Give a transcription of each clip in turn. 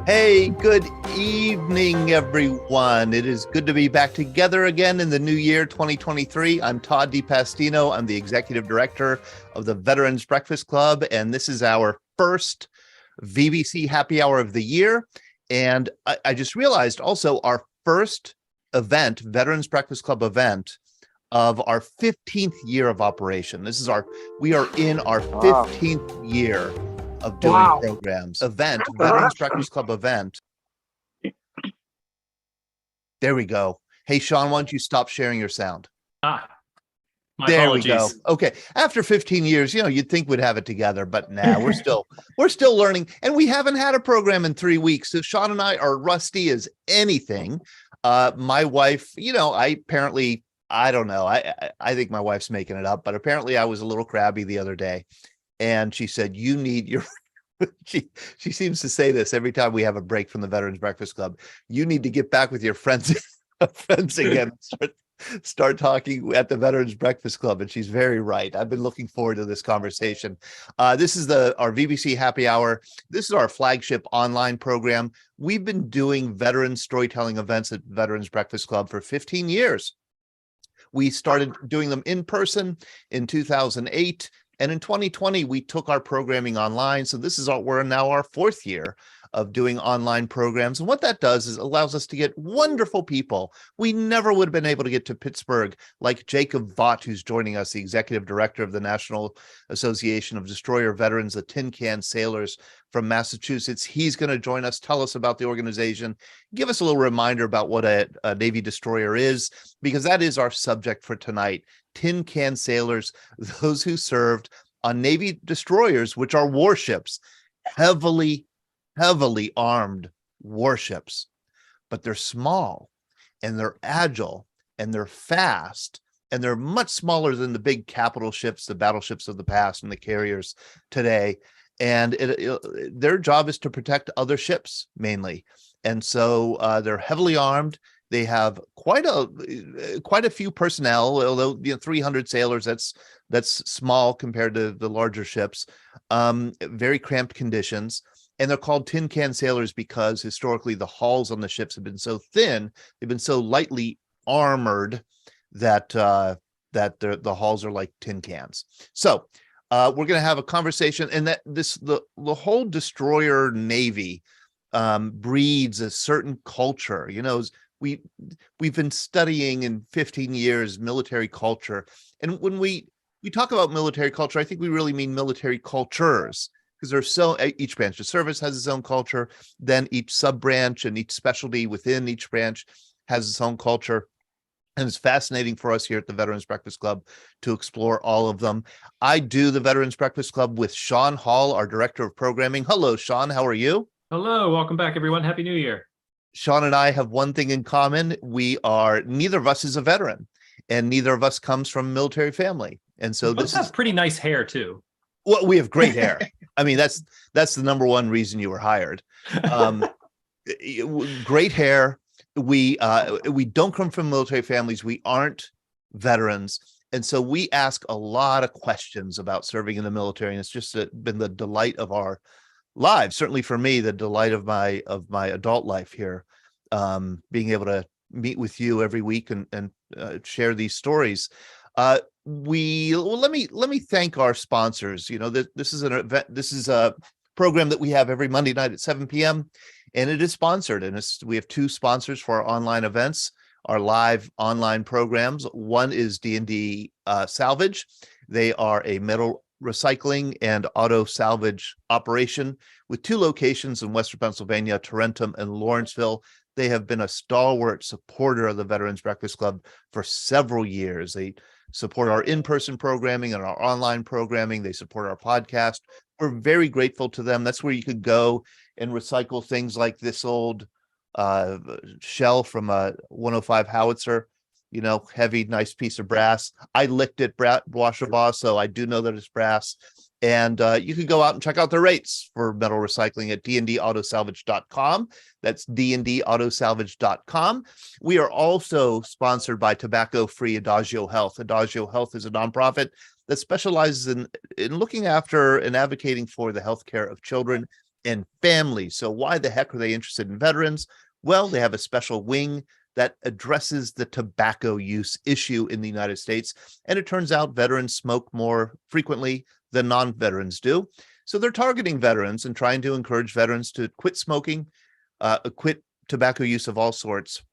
Hey, good evening, everyone. It is good to be back together again in the new year, 2023. I'm Todd DiPastino. I'm the executive director of the Veterans Breakfast Club, and this is our first VBC Happy Hour of the year. And I just realized also our first event, Veterans Breakfast Club event of our 15th year of operation. We are in our 15th year of doing programs. Veterans Breakfast Club event. There we go. Hey, Sean, why don't you stop sharing your sound? My there apologies. We go. Okay. After 15 years, you'd think we'd have it together, but nah, we're still learning, and we haven't had a program in 3 weeks. So Sean and I are rusty as anything. My wife, I don't know. I think my wife's making it up, but apparently I was a little crabby the other day. And she said, you need your, she seems to say this every time we have a break from the Veterans Breakfast Club. You need to get back with your friends again, start talking at the Veterans Breakfast Club. And she's very right. I've been looking forward to this conversation. This is our VBC Happy Hour. This is our flagship online program. We've been doing veteran storytelling events at Veterans Breakfast Club for 15 years. We started doing them in person in 2008. And in 2020, we took our programming online. So we're now our 4th year of doing online programs. And what that does is allows us to get wonderful people. We never would have been able to get to Pittsburgh, like Jacob Vaught, who's joining us, the executive director of the National Association of Destroyer Veterans, the Tin Can Sailors from Massachusetts. He's going to join us, tell us about the organization, give us a little reminder about what a Navy destroyer is, because that is our subject for tonight. Tin Can Sailors, those who served on Navy destroyers, which are warships, heavily armed warships, but they're small and they're agile and they're fast and they're much smaller than the big capital ships, the battleships of the past and the carriers today. And their job is to protect other ships mainly. And so they're heavily armed. They have quite a few personnel, although 300 sailors, that's small compared to the larger ships. Very cramped conditions, and they're called Tin Can Sailors because historically the hulls on the ships have been so thin, they've been so lightly armored that the hulls are like tin cans. So we're going to have a conversation, and that the whole destroyer Navy breeds a certain culture. We've been studying in 15 years military culture, and when we talk about military culture, I think we really mean military cultures, because each branch of service has its own culture. Then each sub branch and each specialty within each branch has its own culture, and it's fascinating for us here at the Veterans Breakfast Club to explore all of them. I do the Veterans Breakfast Club with Sean Hall, our director of programming. Hello, Sean. How are you? Hello. Welcome back, everyone. Happy New Year. Sean and I have one thing in common. Neither of us is a veteran, and neither of us comes from a military family. And so this has pretty nice hair too. Well, we have great hair. I mean, that's the number one reason you were hired. Great hair. We don't come from military families. We aren't veterans. And so we ask a lot of questions about serving in the military. And it's just been the delight of our lives, certainly for me, the delight of my adult life here, being able to meet with you every week and share these stories. Let me thank our sponsors. This is an event. This is a program that we have every Monday night at 7 p.m. and it is sponsored. And we have 2 sponsors for our online events, our live online programs. One is D&D Salvage. They are a metal recycling and auto salvage operation with 2 locations in Western Pennsylvania, Tarentum and Lawrenceville. They have been a stalwart supporter of the Veterans Breakfast Club for several years. They support our in-person programming and our online programming. They support our podcast. We're very grateful to them. That's where you could go and recycle things like this old shell from a 105 howitzer, heavy, nice piece of brass. I licked it, Washabaw, so I do know that it's brass. And you can go out and check out the rates for metal recycling at dndautosalvage.com. That's dndautosalvage.com. We are also sponsored by tobacco-free Adagio Health. Adagio Health is a nonprofit that specializes in looking after and advocating for the healthcare of children and families. So why the heck are they interested in veterans? Well, they have a special wing that addresses the tobacco use issue in the United States. And it turns out veterans smoke more frequently than non-veterans do. So they're targeting veterans and trying to encourage veterans to quit smoking, quit tobacco use of all sorts.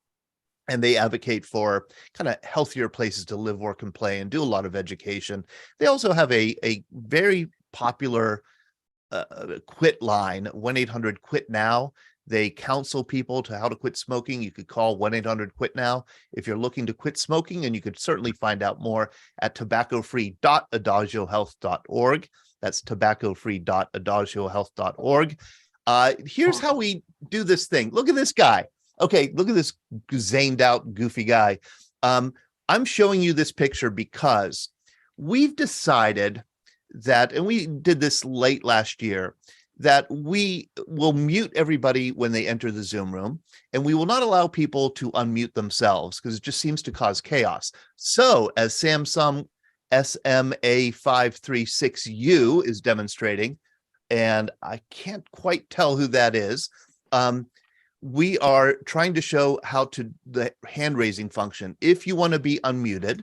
And they advocate for kind of healthier places to live, work, and play, and do a lot of education. They also have a very popular quit line, 1-800-QUIT-NOW. They counsel people to how to quit smoking. You could call 1-800-QUIT-NOW if you're looking to quit smoking, and you could certainly find out more at tobaccofree.adagiohealth.org. That's tobaccofree.adagiohealth.org. Here's how we do this thing. Look at this guy. Okay, look at this zaned out, goofy guy. I'm showing you this picture because we've decided that, and we did this late last year, that we will mute everybody when they enter the Zoom room, and we will not allow people to unmute themselves because it just seems to cause chaos. So as Samsung SMA536U is demonstrating, and I can't quite tell who that is, we are trying to show how to the hand raising function. If you want to be unmuted,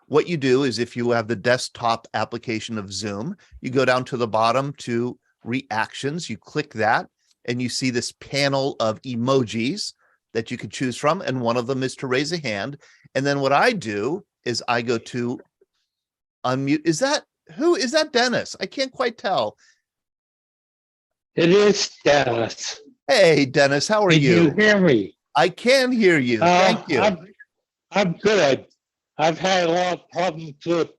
what you do is, if you have the desktop application of Zoom, you go down to the bottom to reactions, you click that, and you see this panel of emojis that you could choose from. And one of them is to raise a hand. And then what I do is I go to unmute. Who is that? Dennis? I can't quite tell. It is Dennis. Hey, Dennis, how are you? Can you hear me? I can hear you. Thank you. I'm good. I've had a lot of problems with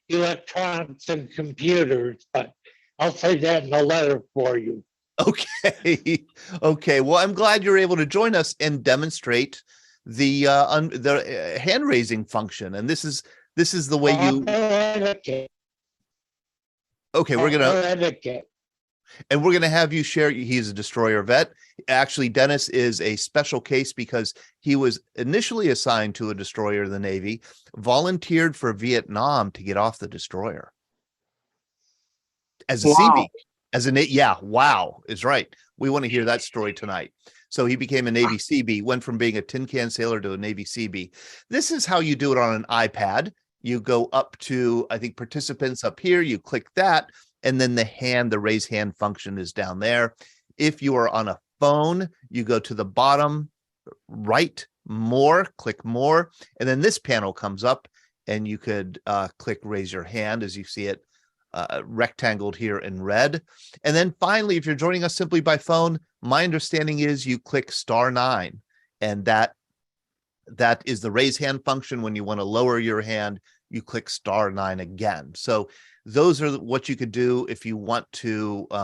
electronics and computers, but I'll say that in a letter for you. Okay. Okay. Well, I'm glad you're able to join us and demonstrate the hand raising function. And this is the way you. Okay, we're gonna have you share. He's a destroyer vet. Actually, Dennis is a special case because he was initially assigned to a destroyer of the Navy, volunteered for Vietnam to get off the destroyer as a CB. Yeah, wow is right. We want to hear that story tonight. So he became a Navy CB, went from being a tin can sailor to a Navy CB. This is how you do it on an iPad. You go up to, I think, participants up here. You click that. And then the raise hand function is down there. If you are on a phone, you go to the bottom right, more, click more, and then this panel comes up, and you could click raise your hand as you see it rectangled here in red. And then finally, if you're joining us simply by phone, my understanding is you click *9, and that is the raise hand function. When you want to lower your hand, you click *9 again. So those are what you could do if you want to be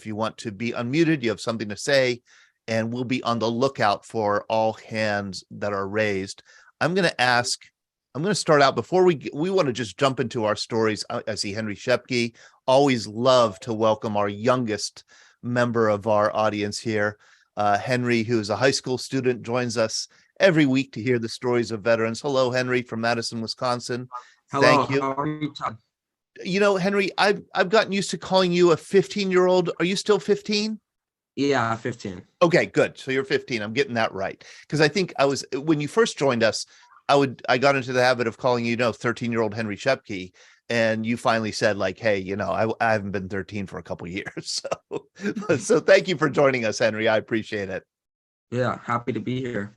unmuted, you have something to say, and we'll be on the lookout for all hands that are raised. I'm going to start out before we want to just jump into our stories. I see Henry Shepke. Always love to welcome our youngest member of our audience here. Henry, who's a high school student, joins us every week to hear the stories of veterans. Hello, Henry from Madison, Wisconsin. Hello, thank you. How are you, Todd? You know, Henry, I've gotten used to calling you a 15-year-old. Are you still 15? Yeah, 15. Okay, good. So you're 15. I'm getting that right. Because I think when you first joined us, I got into the habit of calling you 13-year-old Henry Shepke. And you finally said, like, hey, I haven't been 13 for a couple of years. So thank you for joining us, Henry. I appreciate it. Yeah, happy to be here.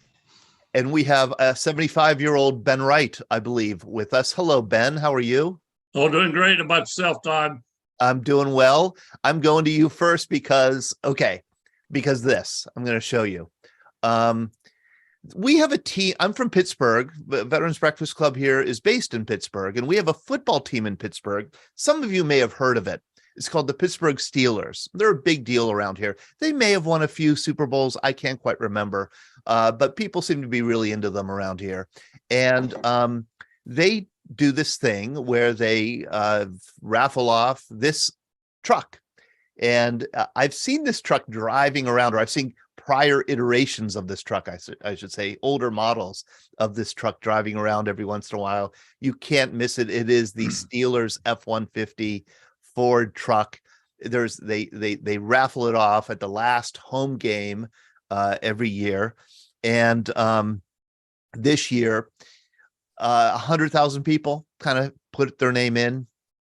And we have a 75-year-old Ben Wright, I believe, with us. Hello, Ben. How are you? Oh, doing great. About yourself, Todd? I'm doing well. I'm going to you first because I'm going to show you. We have a team. I'm from Pittsburgh. The Veterans Breakfast Club here is based in Pittsburgh, and we have a football team in Pittsburgh. Some of you may have heard of it. It's called the Pittsburgh Steelers. They're a big deal around here. They may have won a few Super Bowls. I can't quite remember, but people seem to be really into them around here. And they do this thing where they raffle off this truck. And I've seen this truck driving around, or I've seen prior iterations of this truck, I should say, older models of this truck driving around every once in a while. You can't miss it. It is the Steelers F-150 Ford truck. they raffle it off at the last home game every year. And this year, 100,000 people kind of put their name in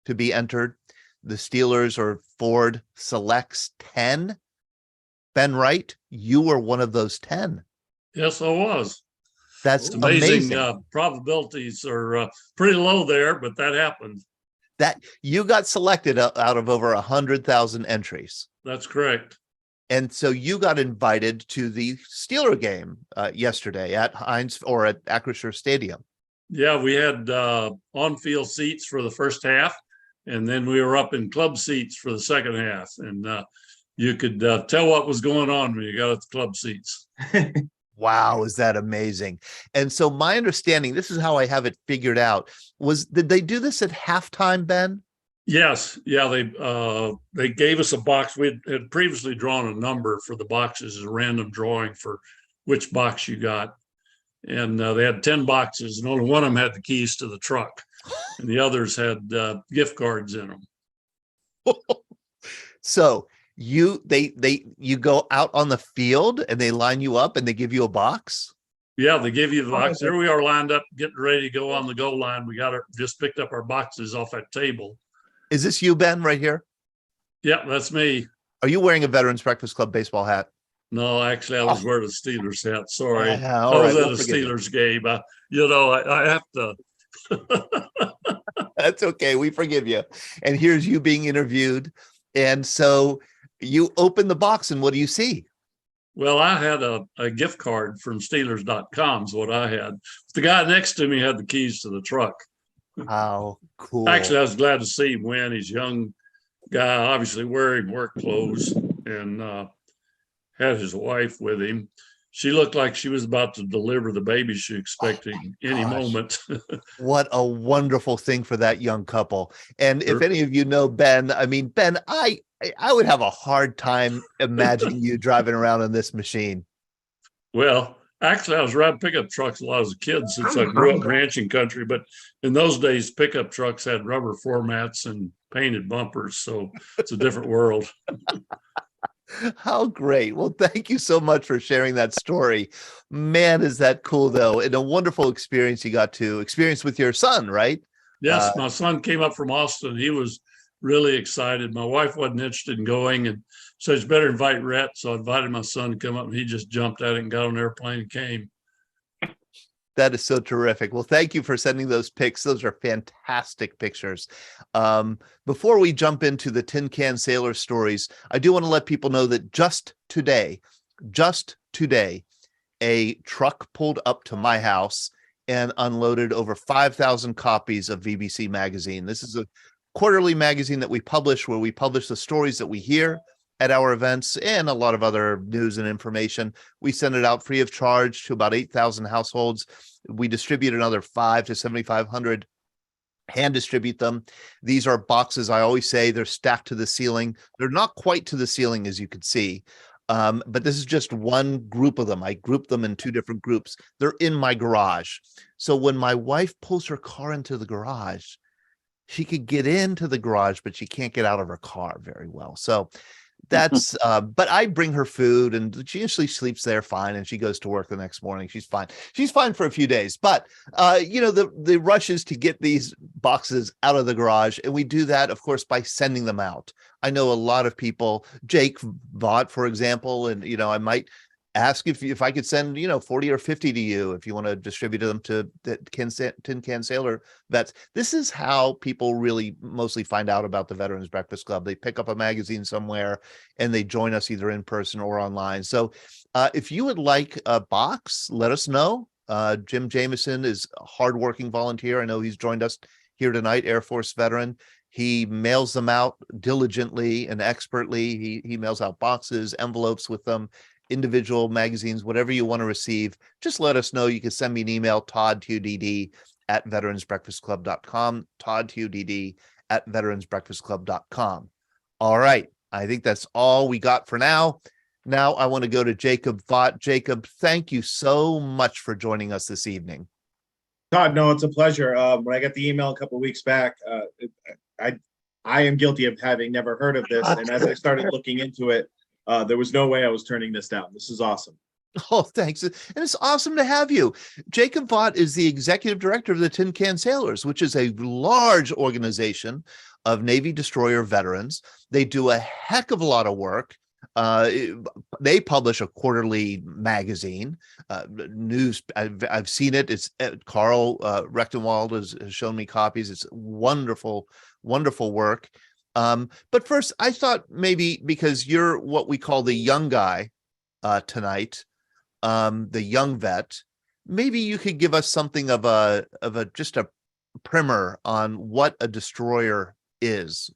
to be entered. The Steelers or Ford selects 10. Ben Wright, you were one of those 10. Yes, I was. That's It's amazing. Probabilities are pretty low there, but that happened. That you got selected out of over 100,000 entries. That's correct. And so you got invited to the Steeler game yesterday at Heinz or at Acrisure Stadium. Yeah, we had on-field seats for the first half, and then we were up in club seats for the second half. And you could tell what was going on when you got at the club seats. Wow, is that amazing? And so my understanding, this is how I have it figured out, did they do this at halftime, Ben? Yes, yeah, they gave us a box. We had previously drawn a number for the boxes, a random drawing for which box you got. And they had 10 boxes, and only one of them had the keys to the truck, and the others had gift cards in them. So you go out on the field and they line you up and they give you a box? Yeah, they give you the box. There we are lined up, getting ready to go on the goal line. We just picked up our boxes off that table. Is this you, Ben, right here? Yeah, that's me. Are you wearing a Veterans Breakfast Club baseball hat? No, actually, I was wearing a Steelers hat. Sorry. Yeah, I was right, at a Steelers game. I have to. That's okay. We forgive you. And here's you being interviewed. And so you open the box and what do you see? Well, I had a gift card from Steelers.com is what I had. The guy next to me had the keys to the truck. How cool. Actually, I was glad to see him win. He's a young guy, obviously wearing work clothes, and had his wife with him. She looked like she was about to deliver the baby she expected any moment. What a wonderful thing for that young couple. And Sure. if any of you know Ben, I mean, Ben, I would have a hard time imagining you driving around in this machine. Well, actually, I was riding pickup trucks a lot as a kid since I grew up ranching country. But in those days, pickup trucks had rubber floor mats and painted bumpers. So it's a different world. How great. Well, thank you so much for sharing that story. Man, is that cool, though. And a wonderful experience you got to experience with your son, right? Yes, my son came up from Austin. He was really excited. My wife wasn't interested in going and said, "You better invite Rhett." So I invited my son to come up, and he just jumped at it and got on an airplane and came. That is so terrific. Well, thank you for sending those pics. Those are fantastic pictures. Before we jump into the Tin Can Sailor stories, I do want to let people know that just today, a truck pulled up to my house and unloaded over 5,000 copies of VBC Magazine. This is a quarterly magazine that we publish where we publish the stories that we hear at our events and a lot of other news and information. We send it out free of charge to about 8,000 households. We distribute another 500 to 7,500, hand distribute them. These are boxes. I always say they're stacked to the ceiling. They're not quite to the ceiling, as you can see. But this is just one group of them. I grouped them in 2 different groups. They're in my garage. So when my wife pulls her car into the garage, she could get into the garage, but she can't get out of her car very well. So that's but I bring her food and she usually sleeps there fine, and she goes to work the next morning. She's fine for a few days. But the rush is to get these boxes out of the garage, and we do that, of course, by sending them out. I know a lot of people, Jacob Vaught, for example, and I might ask if I could send 40 or 50 to you if you want to distribute them to the Tin Can Sailor vets. This is how people really mostly find out about the Veterans Breakfast Club. They pick up a magazine somewhere and they join us either in person or online. So if you would like a box, let us know. Jim Jameson is a hardworking volunteer. I know he's joined us here tonight, Air Force veteran. He mails them out diligently and expertly. He mails out boxes, envelopes with them, individual magazines, whatever you want to receive. Just let us know. You can send me an email, toddtudd@veteransbreakfastclub.com, toddtudd@veteransbreakfastclub.com. All right. I think that's all we got for now. Now I want to go to Jacob Vaught. Jacob, thank you so much for joining us this evening. Todd, no, it's a pleasure. When I got the email a couple of weeks back, I am guilty of having never heard of this. And as I started looking into it, there was no way I was turning this down. This is awesome. Oh, thanks. And it's awesome to have you. Jacob Vaught is the executive director of the Tin Can Sailors, which is a large organization of Navy destroyer veterans. They do a heck of a lot of work. They publish a quarterly magazine, news. I've seen it. It's Carl Rectenwald has shown me copies. It's wonderful, wonderful work. But first, I thought maybe because you're what we call the young guy tonight, the young vet, maybe you could give us something of a just a primer on what a destroyer is.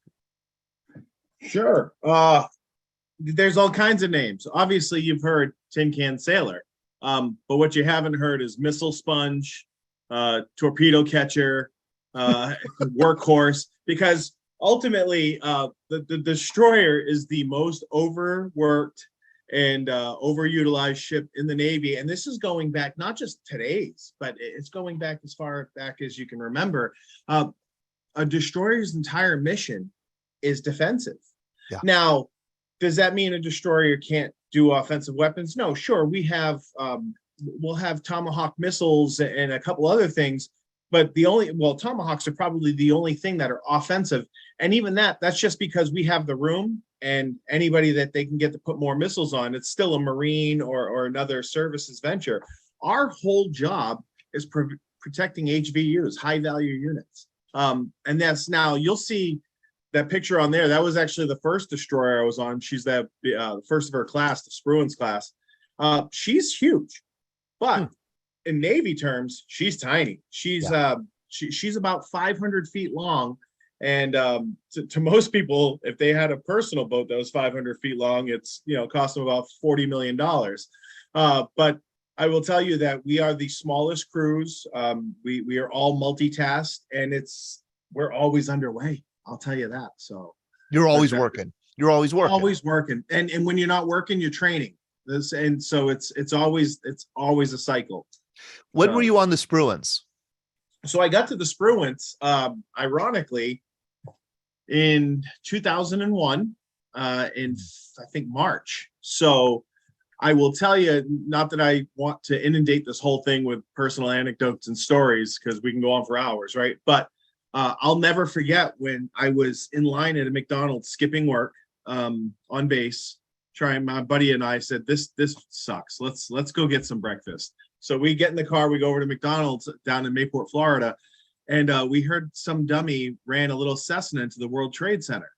Sure. There's all kinds of names. Obviously, you've heard Tin Can Sailor, but what you haven't heard is missile sponge, torpedo catcher, workhorse, because ultimately the destroyer is the most overworked and overutilized ship in the Navy. And this is going back, not just today's, but it's going back as far back as you can remember. A destroyer's entire mission is defensive. Yeah. Now, does that mean a destroyer can't do offensive weapons? No, sure. We'll have Tomahawk missiles and a couple other things, but Tomahawks are probably the only thing that are offensive. And even that's just because we have the room, and anybody that they can get to put more missiles on, it's still a Marine or another services venture. Our whole job is protecting HVUs, high value units. And that's now, you'll see that picture on there. That was actually the first destroyer I was on. She's the first of her class, the Spruance class. She's huge, but in Navy terms, she's tiny. She's about 500 feet long. And to most people, if they had a personal boat that was 500 feet long, it's, cost them about $40 million. But I will tell you that we are the smallest crews. We are all multitasked, and we're always underway. I'll tell you that. So You're always working. You're always working. Always working. And when you're not working, you're training. And so it's always a cycle. When were you on the Spruance? So I got to the Spruance, ironically, in 2001, in I think March. So I will tell you, not that I want to inundate this whole thing with personal anecdotes and stories, because we can go on for hours, right? But I'll never forget when I was in line at a McDonald's skipping work on base. My buddy and I said, this sucks. Let's go get some breakfast. So we get in the car, we go over to McDonald's down in Mayport, Florida, and we heard some dummy ran a little Cessna into the World Trade Center.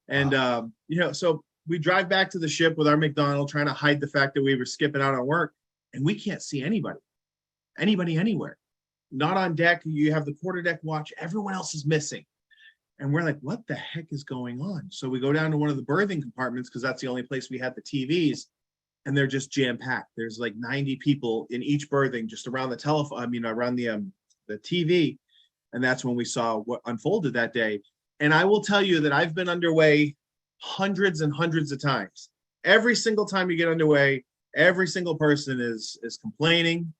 And, so we drive back to the ship with our McDonald, trying to hide the fact that we were skipping out on work, and we can't see anybody anywhere. Not on deck. You have the quarterdeck watch. Everyone else is missing. And we're like, what the heck is going on? So we go down to one of the berthing compartments, because that's the only place we had the TVs, and they're just jam-packed. There's like 90 people in each berthing, just around the telephone, around the TV. And that's when we saw what unfolded that day. And I will tell you that I've been underway hundreds and hundreds of times. Every single time you get underway, every single person is complaining.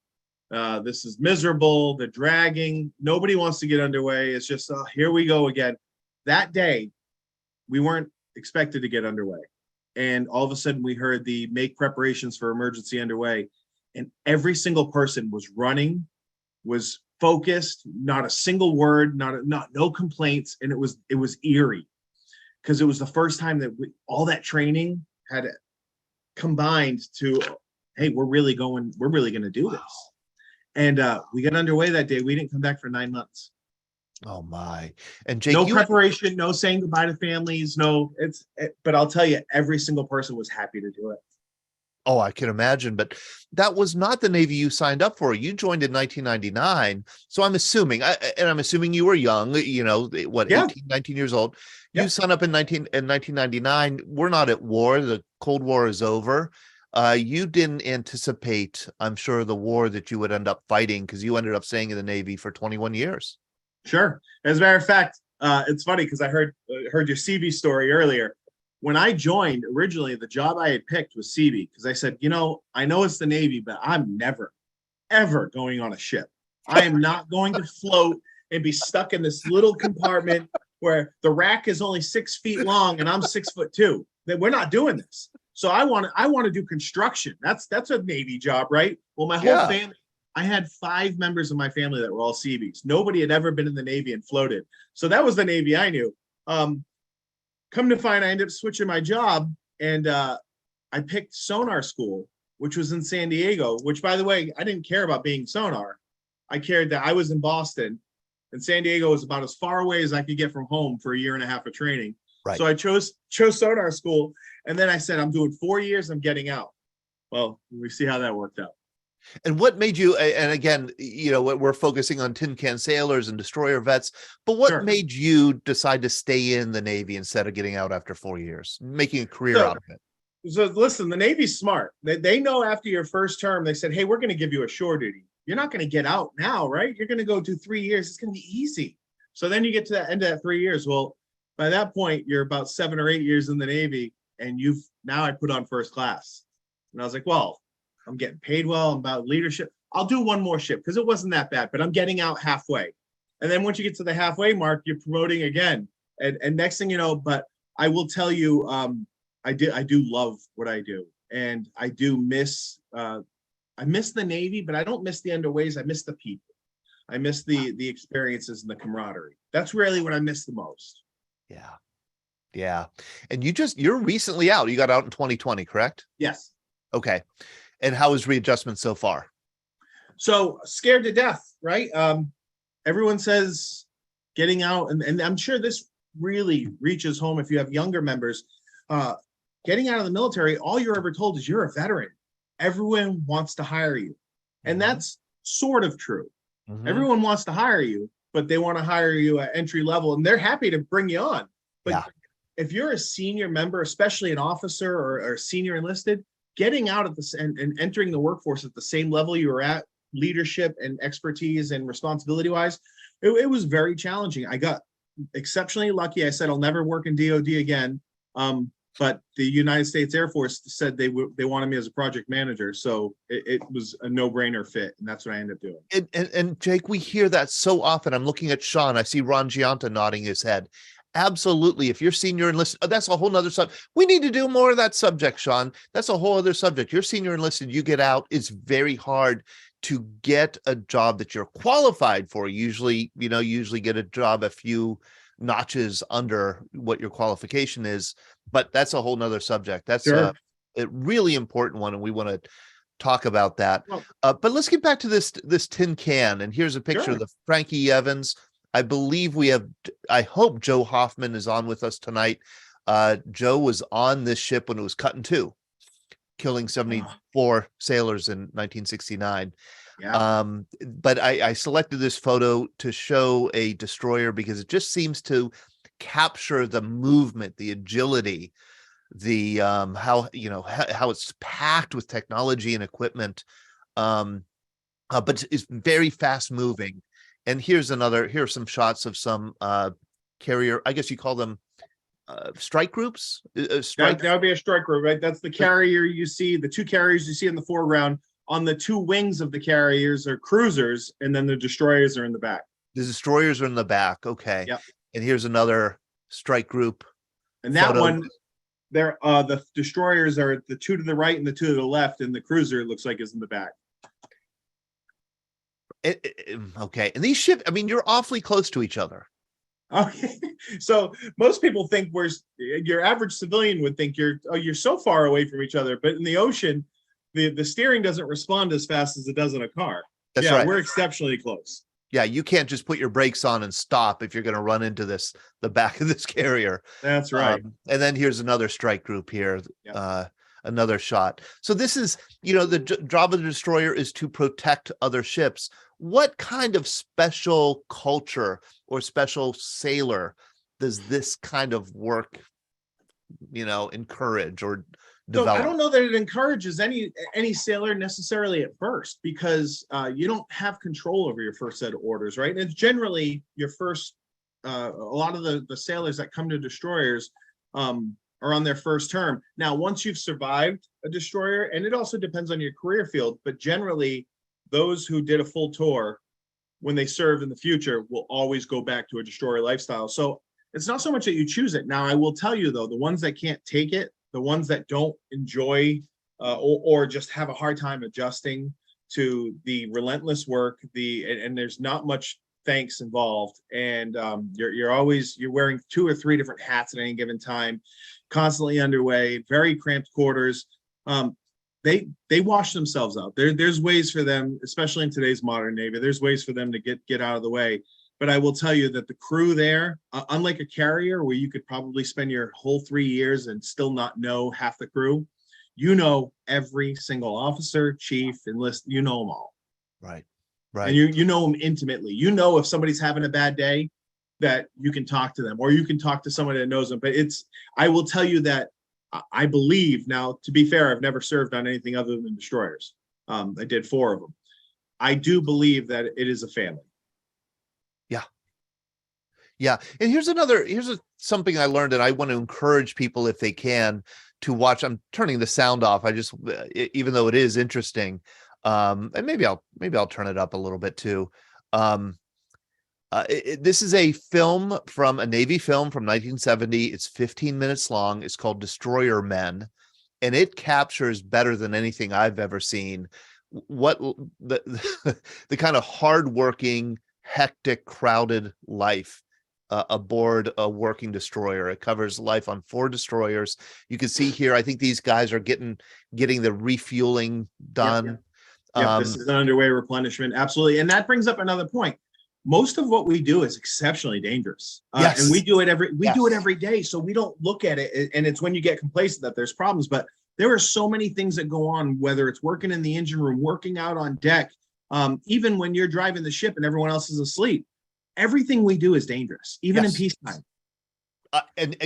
This is miserable. They're dragging. Nobody wants to get underway. It's just, here we go again. That day, we weren't expected to get underway. And all of a sudden, we heard the make preparations for emergency underway. And every single person was running, was focused, not a single word, no complaints. And it was eerie, because it was the first time that all that training had combined to, hey, we're really going to do this. And we got underway that day. We didn't come back for 9 months. Oh my! And Jake, no preparation, no saying goodbye to families, but I'll tell you, every single person was happy to do it. Oh, I can imagine. But that was not the Navy you signed up for. You joined in 1999. So I'm assuming, I'm assuming you were young, 18, 19 years old. Yeah. You signed up in 1999. We're not at war. The Cold War is over. You didn't anticipate, I'm sure, the war that you would end up fighting, because you ended up staying in the Navy for 21 years. Sure. As a matter of fact, it's funny, because I heard your CB story earlier. When I joined, originally, the job I had picked was CB, because I said, I know it's the Navy, but I'm never, ever going on a ship. I am not going to float and be stuck in this little compartment where the rack is only 6 feet long and I'm 6'2". That we're not doing this. So I want to do construction. That's a Navy job, right? Well, my whole Yeah. family, I had 5 members of my family that were all Seabees. Nobody had ever been in the Navy and floated. So that was the Navy I knew. Come to find, I ended up switching my job, and I picked sonar school, which was in San Diego, which, by the way, I didn't care about being sonar. I cared that I was in Boston, and San Diego was about as far away as I could get from home for a year and a half of training. Right. So I chose sonar school, and then I said, I'm doing 4 years, I'm getting out. Well, we see how that worked out. And what made you, and again, you know, we're focusing on tin can sailors and destroyer vets, but what Sure. made you decide to stay in the Navy instead of getting out after 4 years, making a career So- out of it? So listen, the Navy's smart. They know after your first term, they said, hey, we're going to give you a shore duty. You're not going to get out now, right? You're going to go do 3 years. It's going to be easy. So then you get to the end of that 3 years. Well, by that point, you're about 7 or 8 years in the Navy, and now I put on first class. And I was like, well, I'm getting paid well. I'm about leadership. I'll do one more ship because it wasn't that bad, but I'm getting out halfway. And then once you get to the halfway mark, you're promoting again. And next thing you know, but I will tell you, I do love what I do. And I do miss, I miss the Navy, but I don't miss the underways. I miss the people. I miss the experiences and the camaraderie. That's really what I miss the most. Yeah. Yeah. And you're recently out. You got out in 2020, correct? Yes. Okay. And how is readjustment so far? So scared to death, right? Everyone says getting out, and I'm sure this really reaches home if you have younger members. Getting out of the military, all you're ever told is you're a veteran. Everyone wants to hire you. And that's sort of true. Mhm. Everyone wants to hire you, but they want to hire you at entry level, and they're happy to bring you on. But Yeah. if you're a senior member, especially an officer or senior enlisted, getting out of this and entering the workforce at the same level you were at, leadership and expertise and responsibility wise, it was very challenging. I got exceptionally lucky. I said I'll never work in DoD again. But the United States Air Force said they wanted me as a project manager. So it was a no-brainer fit. And that's what I ended up doing. And Jake, we hear that so often. I'm looking at Sean. I see Ron Gianta nodding his head. Absolutely. If you're senior enlisted, that's a whole nother subject. We need to do more of that subject, Sean. That's a whole other subject. You're senior enlisted, you get out. It's very hard to get a job that you're qualified for. Usually get a job a few notches under what your qualification is, but that's a whole nother subject. That's Sure. a really important one, and we want to talk about that. Well- But let's get back to this tin can, and here's a picture Sure. of the Frank E Evans. I believe I hope Joe Hoffman is on with us tonight. Joe was on this ship when it was cut in two, killing 74 sailors in 1969. Yeah. But I selected this photo to show a destroyer because it just seems to capture the movement, the agility, the how it's packed with technology and equipment, but it's very fast moving. And here's some shots of some carrier, I guess you call them strike groups. That would be a strike group, right? That's the carrier you see, the two carriers you see in the foreground. On the two wings of the carriers are cruisers, and then the destroyers are in the back. The destroyers are in the back. Okay. Yep. And here's another strike group. And that photo. one, the destroyers are the two to the right and the two to the left, and the cruiser looks like is in the back. Okay. And these ships, I mean, you're awfully close to each other. Okay, so most people think your average civilian would think you're so far away from each other, but in the ocean, the steering doesn't respond as fast as it does in a car. That's right. We're exceptionally close. Yeah, you can't just put your brakes on and stop if you're going to run into the back of this carrier. That's right. And then here's another strike group here. Yep. Another shot. So this is, the job of the destroyer is to protect other ships. What kind of special culture or special sailor does this kind of work, encourage or So develop? I don't know that it encourages any sailor necessarily at first, because you don't have control over your first set of orders, right? And it's generally your first. A lot of the sailors that come to destroyers are on their first term. Now, once you've survived a destroyer, and it also depends on your career field, but generally those who did a full tour when they served in the future will always go back to a destroyer lifestyle. So it's not so much that you choose it. Now, I will tell you though, the ones that can't take it, the ones that don't enjoy or just have a hard time adjusting to the relentless work, and there's not much thanks involved, and you're wearing 2 or 3 different hats at any given time, constantly underway, very cramped quarters. They wash themselves out. There's ways for them, especially in today's modern Navy, there's ways for them to get out of the way. But I will tell you that the crew there, unlike a carrier where you could probably spend your whole 3 years and still not know half the crew, you know every single officer, chief, enlist, you know them all. Right. Right. And you know them intimately. You know if somebody's having a bad day, that you can talk to them, or you can talk to someone that knows them. But I will tell you that I believe, now, to be fair, I've never served on anything other than destroyers. I did 4 of them. I do believe that it is a family. Yeah. And here's something I learned, and I want to encourage people, if they can, to watch. I'm turning the sound off. Even though it is interesting, and maybe I'll turn it up a little bit too. This is a film from a Navy film from 1970. It's 15 minutes long. It's called Destroyer Men, and it captures better than anything I've ever seen what the kind of hardworking, hectic, crowded life aboard a working destroyer. It covers life on 4 destroyers. You can see here, I think these guys are getting the refueling done. Yep, this is an underway replenishment. Absolutely. And that brings up another point. Most of what we do is exceptionally dangerous. Yes. And we do it every day. So we don't look at it. And it's when you get complacent that there's problems. But there are so many things that go on, whether it's working in the engine room, working out on deck, even when you're driving the ship and everyone else is asleep. Everything we do is dangerous, even in peacetime. And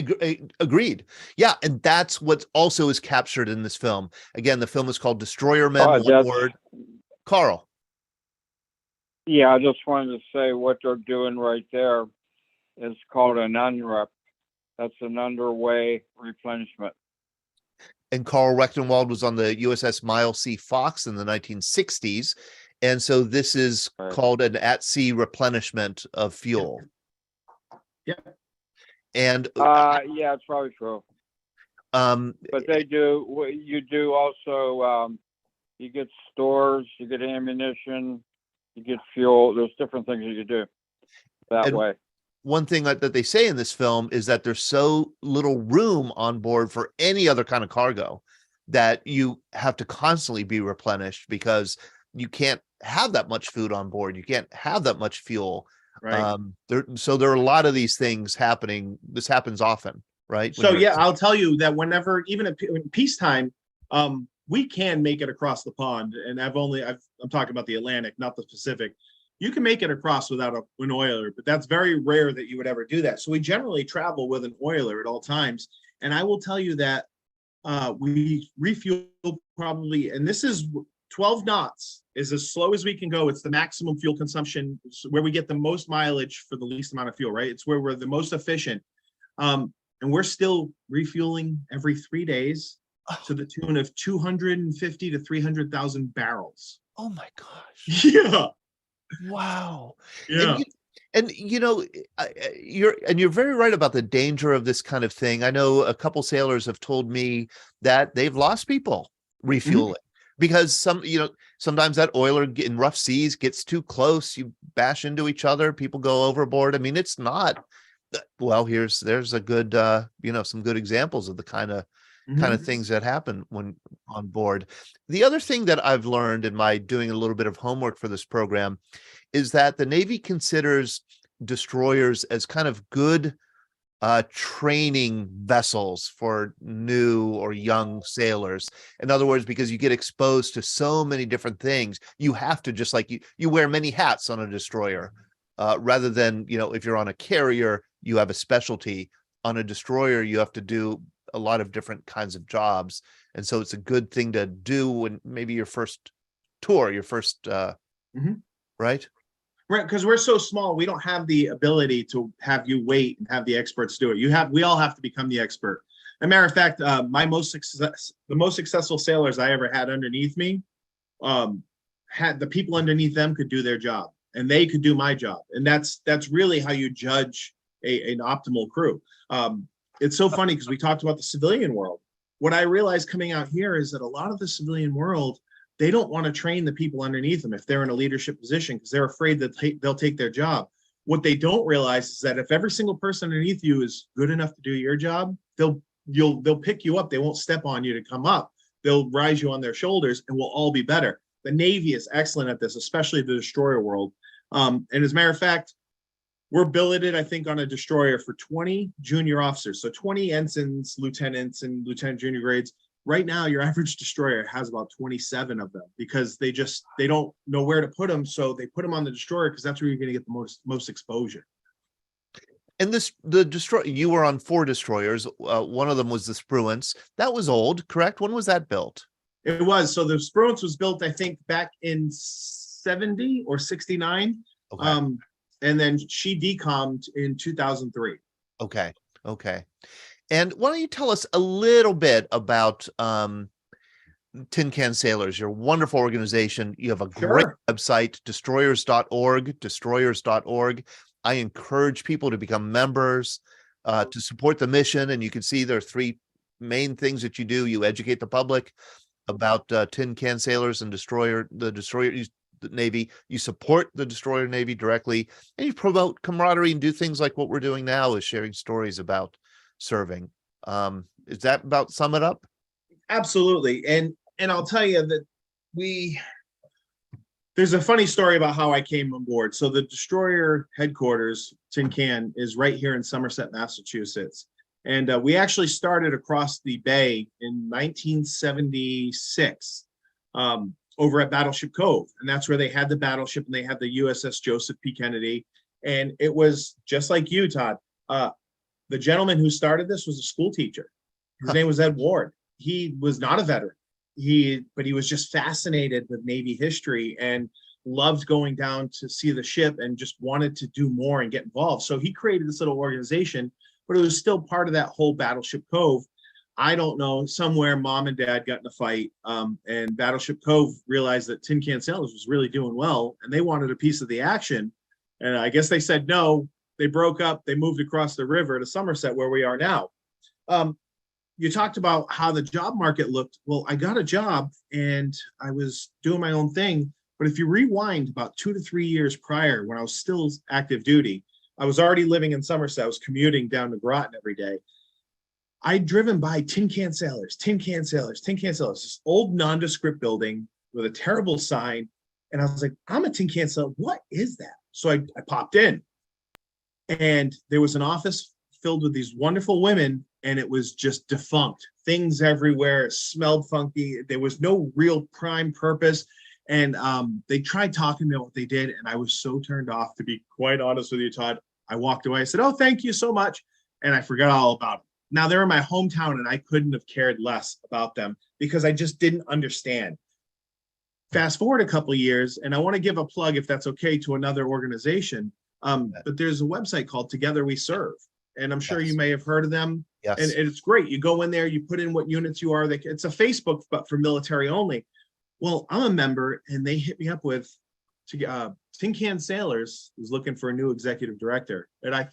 agreed. Yeah. And that's what also is captured in this film. Again, the film is called Destroyer Men, one word. Carl. Yeah, I just wanted to say what they're doing right there is called an unrep. That's an underway replenishment. And Carl Rectenwald was on the USS Myles C Fox in the 1960s. And so this is called an at-sea replenishment of fuel. Yeah. And yeah, it's probably true. But you do also, you get stores, you get ammunition, you get fuel. There's different things that you do that way. One thing that they say in this film is that there's so little room on board for any other kind of cargo that you have to constantly be replenished, because you can't have that much food on board. You can't have that much fuel. Right. So there are a lot of these things happening. This happens often, right? So yeah, I'll tell you that whenever, even in peacetime, we can make it across the pond. And I'm talking about the Atlantic, not the Pacific. You can make it across without an oiler, but that's very rare that you would ever do that. So we generally travel with an oiler at all times. And I will tell you that we refuel probably, and this is 12 knots is as slow as we can go. It's the maximum fuel consumption, where we get the most mileage for the least amount of fuel, right? It's where we're the most efficient. And we're still refueling every 3 days to the tune of 250 to 300,000 barrels. Oh my gosh. Yeah. Wow. Yeah. And you're very right about the danger of this kind of thing. I know a couple sailors have told me that they've lost people refueling. Because sometimes that oiler in rough seas gets too close, you bash into each other, people go overboard. I mean, it's not well. There's a good some good examples of the kind of things that happen when on board. The other thing that I've learned in my doing a little bit of homework for this program is that the Navy considers destroyers as kind of good training vessels for new or young sailors. In other words, because you get exposed to so many different things, you have to, just like you wear many hats on a destroyer, rather than, if you're on a carrier, you have a specialty. On a destroyer, you have to do a lot of different kinds of jobs. And so it's a good thing to do when maybe your first tour, right? Right, because we're so small, we don't have the ability to have you wait and have the experts do it. We all have to become the expert. As a matter of fact, the most successful sailors I ever had underneath me, had the people underneath them could do their job, and they could do my job. And that's really how you judge an optimal crew. It's so funny because we talked about the civilian world. What I realized coming out here is that a lot of the civilian world, they don't want to train the people underneath them if they're in a leadership position because they're afraid that they'll take their job. What they don't realize is that if every single person underneath you is good enough to do your job, they'll pick you up. They won't step on you to come up. They'll rise you on their shoulders and we'll all be better. The Navy is excellent at this, especially the destroyer world. And as a matter of fact, we're billeted, I think, on a destroyer for 20 junior officers. So 20 ensigns, lieutenants, and lieutenant junior grades. Right now, your average destroyer has about 27 of them because they don't know where to put them. So they put them on the destroyer because that's where you're going to get the most exposure. And the destroyer, you were on 4 destroyers. One of them was the Spruance. That was old, correct? When was that built? It was. So the Spruance was built, I think, back in 70 or 69. Okay. And then she decommed in 2003. Okay. And why don't you tell us a little bit about Tin Can Sailors, your wonderful organization. You have a great website, destroyers.org. I encourage people to become members, to support the mission. And you can see there are 3 main things that you do. You educate the public about Tin Can Sailors and the destroyer Navy. You support the destroyer Navy directly, and you promote camaraderie and do things like what we're doing now is sharing stories about serving. Is that about sum it up? Absolutely. And I'll tell you that there's a funny story about how I came on board. So the destroyer headquarters, Tin Can, is right here in Somerset, Massachusetts. And we actually started across the bay in 1976 over at Battleship Cove. And that's where they had the battleship and they had the USS Joseph P. Kennedy. And it was just like you, Todd. The gentleman who started this was a school teacher. His name was Ed Ward. He was not a veteran. But he was just fascinated with Navy history and loved going down to see the ship and just wanted to do more and get involved. So he created this little organization, but it was still part of that whole Battleship Cove. I don't know, somewhere mom and dad got in a fight, and Battleship Cove realized that Tin Can Sailors was really doing well and they wanted a piece of the action. And I guess they said no. They broke up. They moved across the river to Somerset, where we are now. You talked about how the job market looked. Well, I got a job and I was doing my own thing. But if you rewind about 2 to 3 years prior, when I was still active duty, I was already living in Somerset. I was commuting down to Groton every day. I'd driven by Tin Can Sailors, this old nondescript building with a terrible sign. And I was like, I'm a Tin Can Sailor. What is that? So I popped in. And there was an office filled with these wonderful women, and it was just defunct. Things everywhere, it smelled funky. There was no real prime purpose. And they tried talking about what they did, and I was so turned off, to be quite honest with you, Todd. I walked away. I said, oh, thank you so much. And I forgot all about it. Now, they're in my hometown, and I couldn't have cared less about them because I just didn't understand. Fast forward a couple of years, and I want to give a plug, if that's okay, to another organization. But there's a website called Together We Serve, and I'm sure you may have heard of them. Yes. And it's great. You go in there, you put in what units you are. It's a Facebook, but for military only. Well, I'm a member, and they hit me up with Tin Can Sailors is looking for a new executive director. And I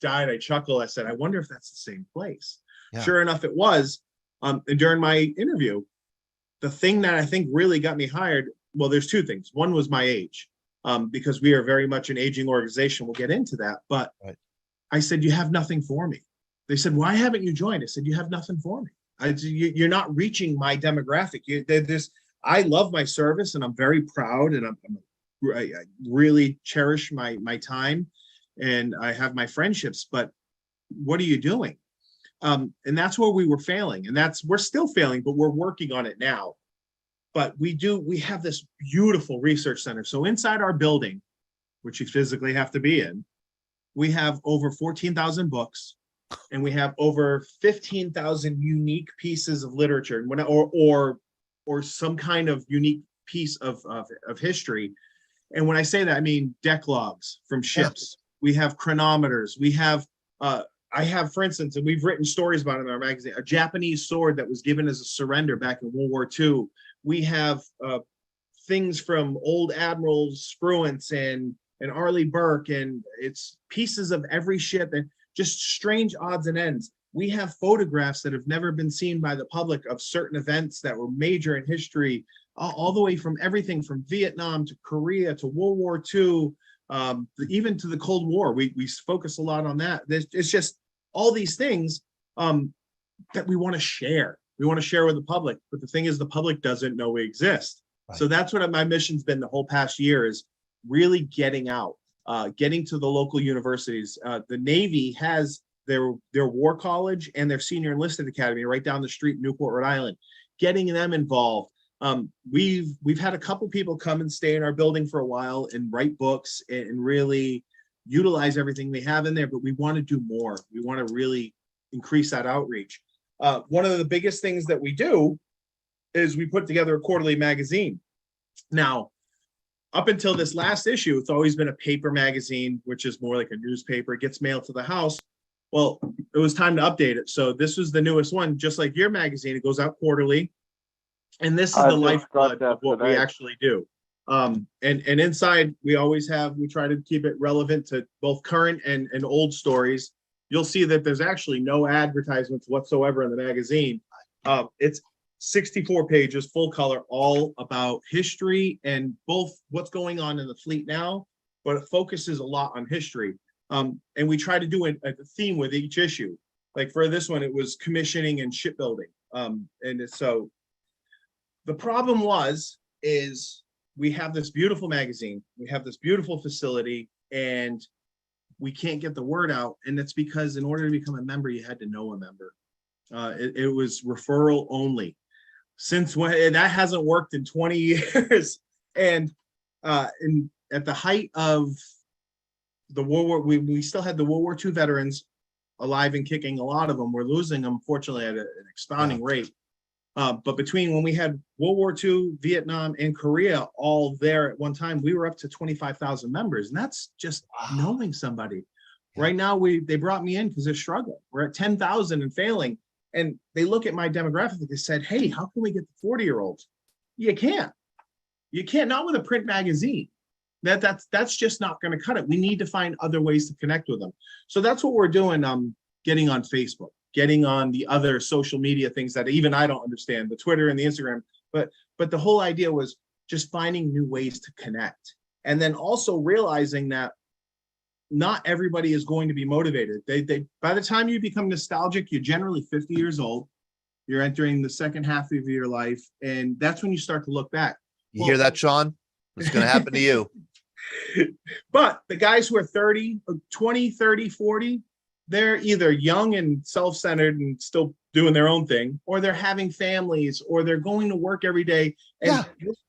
died. I chuckled. I said, I wonder if that's the same place. Yeah. Sure enough, it was. And during my interview, the thing that I think really got me hired, well, there's 2 things. One was my age. Because we are very much an aging organization. We'll get into that. But right. I said, you have nothing for me. They said, why haven't you joined? I said, you have nothing for me. You're not reaching my demographic. I love my service, and I'm very proud, and I really cherish my time, and I have my friendships. But what are you doing? And that's where we were failing. And we're still failing, but we're working on it now. But we have this beautiful research center. So inside our building, which you physically have to be in, we have over 14,000 books, and we have over 15,000 unique pieces of literature, or some kind of unique piece of history. And when I say that, I mean deck logs from ships. Yeah. We have chronometers. We have, I have, for instance, and we've written stories about it in our magazine, a Japanese sword that was given as a surrender back in World War II. We have things from old admirals, Spruance, and and Arleigh Burke, and it's pieces of every ship and just strange odds and ends. We have photographs that have never been seen by the public of certain events that were major in history, all the way from everything from Vietnam to Korea to World War II, even to the Cold War. We focus a lot on that. It's just all these things that we want to share. We want to share with the public, but the thing is, the public doesn't know we exist. Right. So that's what my mission's been the whole past year, is really getting out, getting to the local universities. The Navy has their war college and their senior enlisted academy right down the street in Newport, Rhode Island, getting them involved. We've had a couple people come and stay in our building for a while and write books and really utilize everything they have in there, but we want to do more. We want to really increase that outreach. One of the biggest things that we do is we put together a quarterly magazine. Now, up until this last issue, it's always been a paper magazine, which is more like a newspaper. It gets mailed to the house. Well, it was time to update it. So this was the newest one, just like your magazine. It goes out quarterly. And this is the lifeblood of what we actually do. And inside, we try to keep it relevant to both current and old stories. You'll see that there's actually no advertisements whatsoever in the magazine. It's 64 pages, full color, all about history and both what's going on in the fleet now, but it focuses a lot on history. And we try to do a theme with each issue. Like for this one, it was commissioning and shipbuilding. So the problem is we have this beautiful magazine, we have this beautiful facility, and we can't get the word out. And it's because in order to become a member, you had to know a member. It was referral only. Since when that hasn't worked in 20 years. And at the height of the World War, we still had the World War II veterans alive and kicking. A lot of them, we're losing them, fortunately, at an expounding rate. But between when we had World War II, Vietnam, and Korea all there at one time, we were up to 25,000 members. And that's just knowing somebody. Right now, they brought me in because they're struggling. We're at 10,000 and failing. And they look at my demographic. They said, hey, how can we get the 40-year-olds? You can't. You can't, not with a print magazine. That's just not going to cut it. We need to find other ways to connect with them. So that's what we're doing, getting on Facebook, getting on the other social media things that even I don't understand, the Twitter and the Instagram. But the whole idea was just finding new ways to connect. And then also realizing that not everybody is going to be motivated. They by the time you become nostalgic, you're generally 50 years old. You're entering the second half of your life. And that's when you start to look back. You hear that, Sean? It's going to happen to you. But the guys who are 30, 20, 30, 40, they're either young and self-centered and still doing their own thing, or they're having families, or they're going to work every day. And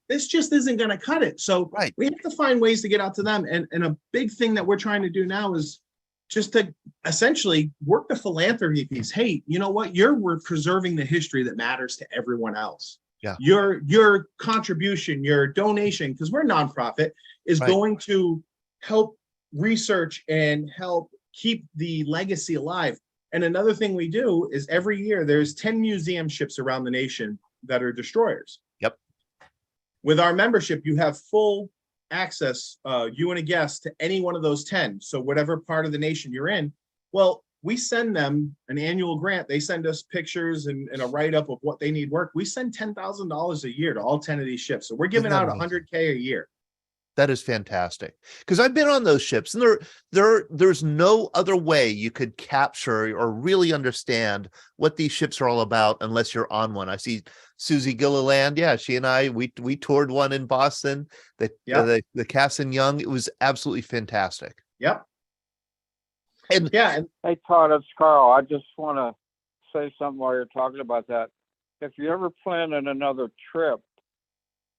this just isn't going to cut it. So we have to find ways to get out to them. And a big thing that we're trying to do now is just to essentially work the philanthropy piece. Hey, you know what? We're preserving the history that matters to everyone else. Yeah. Your contribution, your donation, because we're a nonprofit, is going to help research and help keep the legacy alive. And another thing we do is every year there's 10 museum ships around the nation that are destroyers. Yep. With our membership, you have full access, you and a guest, to any one of those 10. So whatever part of the nation you're in, well, we send them an annual grant. They send us pictures and a write-up of what they need work. We send $10,000 a year to all 10 of these ships. So we're giving out $100K a year. That is fantastic. Because I've been on those ships, and there's no other way you could capture or really understand what these ships are all about unless you're on one. I see Susie Gilliland. Yeah, she and I, we toured one in Boston, the Cass and Young. It was absolutely fantastic. Yep. And hey, Todd, it's Carl. I just want to say something while you're talking about that. If you ever plan on another trip,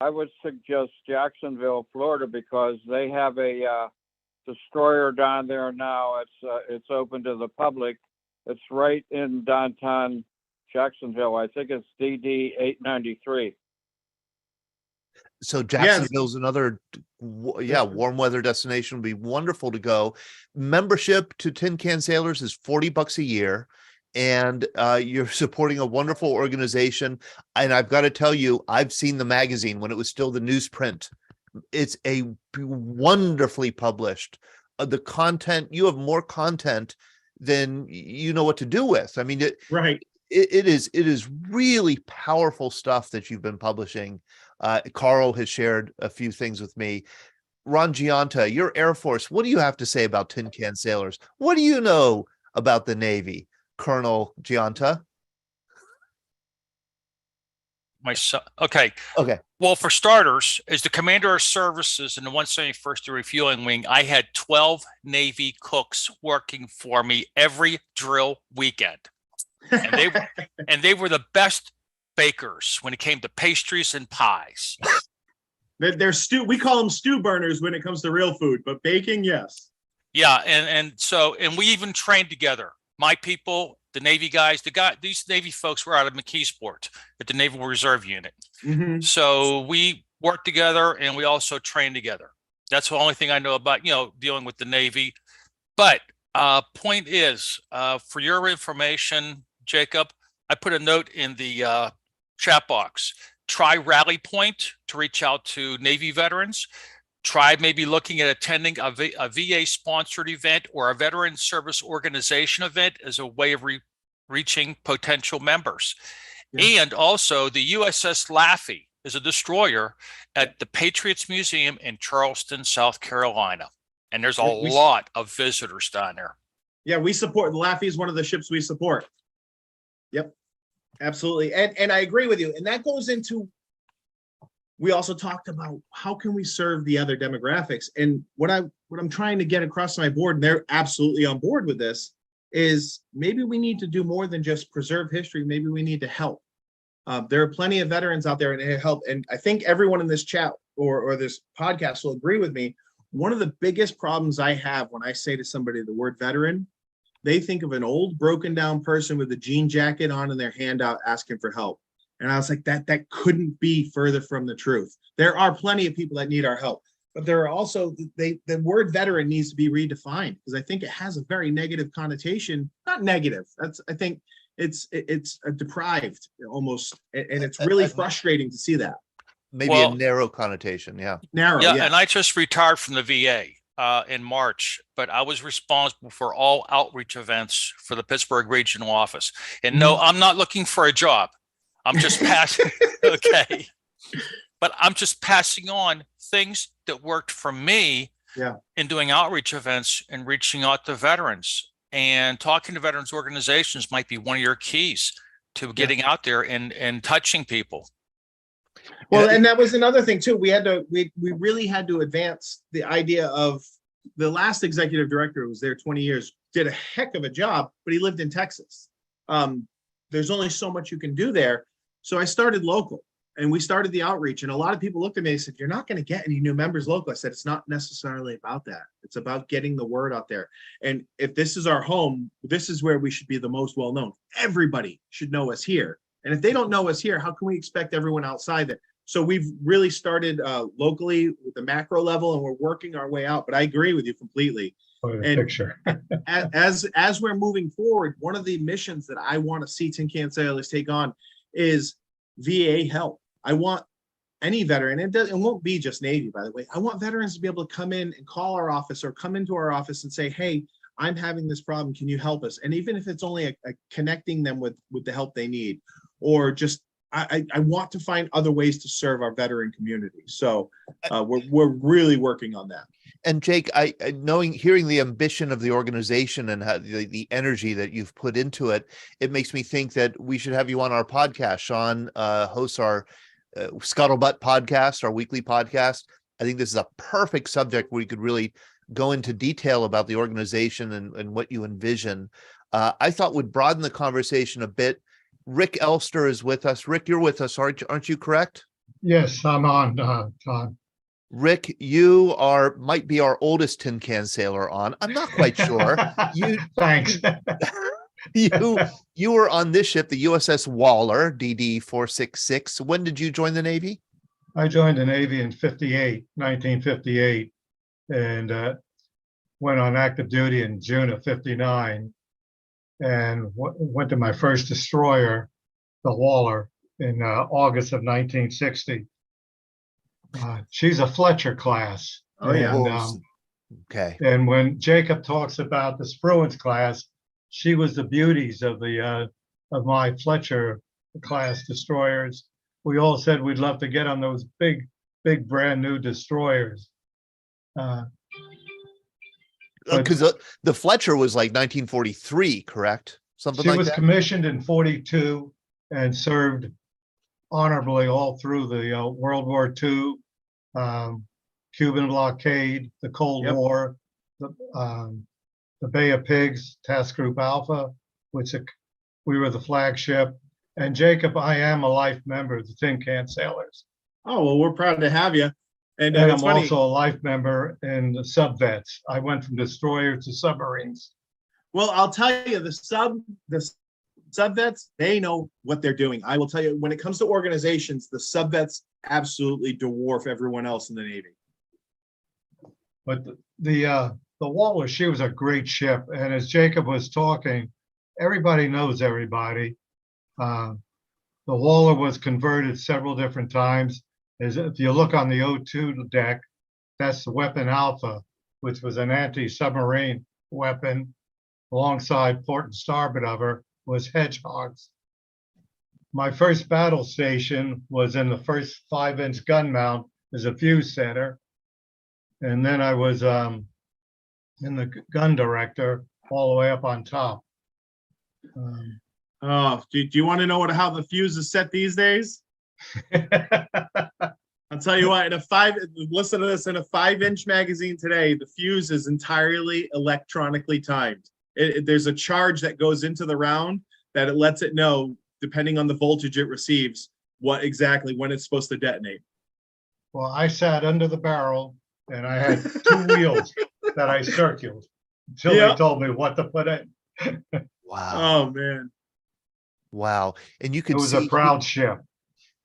I would suggest Jacksonville, Florida, because they have a destroyer down there now. It's open to the public. It's right in downtown Jacksonville. I think it's DD 893. So Jacksonville's another, warm weather destination. Would be wonderful to go. Membership to Tin Can Sailors is $40 a year. And you're supporting a wonderful organization. And I've got to tell you, I've seen the magazine when it was still the newsprint. It's a wonderfully published. The content, you have more content than you know what to do with. I mean, Right. it is really powerful stuff that you've been publishing. Carl has shared a few things with me. Ron Giunta, your Air Force, what do you have to say about tin can sailors? What do you know about the Navy, Colonel Giunta? Okay. Okay. Well, for starters, as the commander of services in the 171st Refueling Wing, I had 12 Navy cooks working for me every drill weekend. And they were the best bakers when it came to pastries and pies. They're stew. We call them stew burners when it comes to real food, but baking, yes. Yeah, and we even trained together. My people, the Navy guys, these Navy folks were out of McKeesport at the Naval Reserve Unit. Mm-hmm. So we worked together and we also trained together. That's the only thing I know about, dealing with the Navy. But point is, for your information, Jacob, I put a note in the chat box. Try Rally Point to reach out to Navy veterans. Try maybe looking at attending a VA-sponsored event or a veteran service organization event as a way of reaching potential members. Yeah. And also the USS Laffey is a destroyer at the Patriots Museum in Charleston, South Carolina. And there's a lot of visitors down there. Yeah, we support, the Laffey is one of the ships we support. Yep, absolutely. And I agree with you. And that goes into, we also talked about how can we serve the other demographics. And what I'm trying to get across to my board, and they're absolutely on board with this, is maybe we need to do more than just preserve history. Maybe we need to help. There are plenty of veterans out there and help. And I think everyone in this chat or this podcast will agree with me. One of the biggest problems I have when I say to somebody the word veteran, they think of an old broken down person with a jean jacket on and their hand out asking for help. And I was like, that couldn't be further from the truth. There are plenty of people that need our help, but there are also, the word veteran needs to be redefined because I think it has a very negative connotation. Not negative. I think it's deprived almost. And it's really frustrating to see that. Maybe a narrow connotation. Yeah. Narrow. Yeah. Yes. And I just retired from the VA. In March, but I was responsible for all outreach events for the Pittsburgh regional office. And no, I'm not looking for a job. I'm just passing. Okay. But I'm just passing on things that worked for me in doing outreach events and reaching out to veterans, and talking to veterans organizations might be one of your keys to getting out there and touching people. Well, and that was another thing too. We really had to advance the idea of the last executive director who was there 20 years, did a heck of a job, but he lived in Texas. There's only so much you can do there. So I started local and we started the outreach, and a lot of people looked at me and said, you're not going to get any new members local. I said, it's not necessarily about that. It's about getting the word out there. And if this is our home, this is where we should be the most well-known. Everybody should know us here. And if they don't know us here, how can we expect everyone outside that? So we've really started locally with the macro level, and we're working our way out. But I agree with you completely. And picture. as we're moving forward, one of the missions that I want to see Tin Can Sailors take on is VA help. I want any veteran, and it won't be just Navy, by the way. I want veterans to be able to come in and call our office or come into our office and say, hey, I'm having this problem. Can you help us? And even if it's only a connecting them with the help they need, or just I want to find other ways to serve our veteran community. So we're really working on that. And Jake, hearing the ambition of the organization and how the energy that you've put into it, it makes me think that we should have you on our podcast. Sean hosts our Scuttlebutt podcast, our weekly podcast. I think this is a perfect subject where you could really go into detail about the organization and what you envision. I thought would broaden the conversation a bit. Rick Elster is with us. Rick, you're with us, aren't you correct? Yes, I'm on, Todd. Rick, you might be our oldest tin can sailor on. I'm not quite sure. Thanks. You were on this ship, the USS Waller, DD 466. When did you join the Navy? I joined the Navy in 1958, and went on active duty in June of 59, and went to my first destroyer, the Waller, in August of 1960. She's a Fletcher class. Oh, yeah. And, Okay. and when Jacob talks about the Spruance class, she was the beauties of the of my Fletcher class destroyers. We all said we'd love to get on those big brand new destroyers. Because the Fletcher was like 1943, correct? Something She like was that. commissioned in 42 and served honorably all through the World War II, Cuban blockade, the Cold Yep. War, the Bay of Pigs, Task Group Alpha, which we were the flagship. And Jacob, I am a life member of the Tin Can Sailors. Oh, well, we're proud to have you. And And it's I'm funny. also a life member in the subvets. I went from destroyers to submarines. Well, I'll tell you, the subvets, they know what they're doing. I will tell you, when it comes to organizations, the subvets absolutely dwarf everyone else in the Navy. But the Walrus, she was a great ship. And as Jacob was talking, everybody knows everybody. The Waller was converted several different times. As if you look on the O2 deck, that's the weapon Alpha, which was an anti-submarine weapon. Alongside port and starboard of her was Hedgehogs. My first battle station was in the first 5-inch gun mount as a fuse setter. And then I was in the gun director all the way up on top. Oh, do you want to know how the fuse is set these days? I'll tell you what, listen to this, in a 5-inch magazine today, the fuse is entirely electronically timed. There's a charge that goes into the round that it lets it know, depending on the voltage it receives, when it's supposed to detonate. Well, I sat under the barrel and I had 2 wheels that I circled until they told me what to put in. Wow. Oh, man. Wow. And you It could was see a proud ship.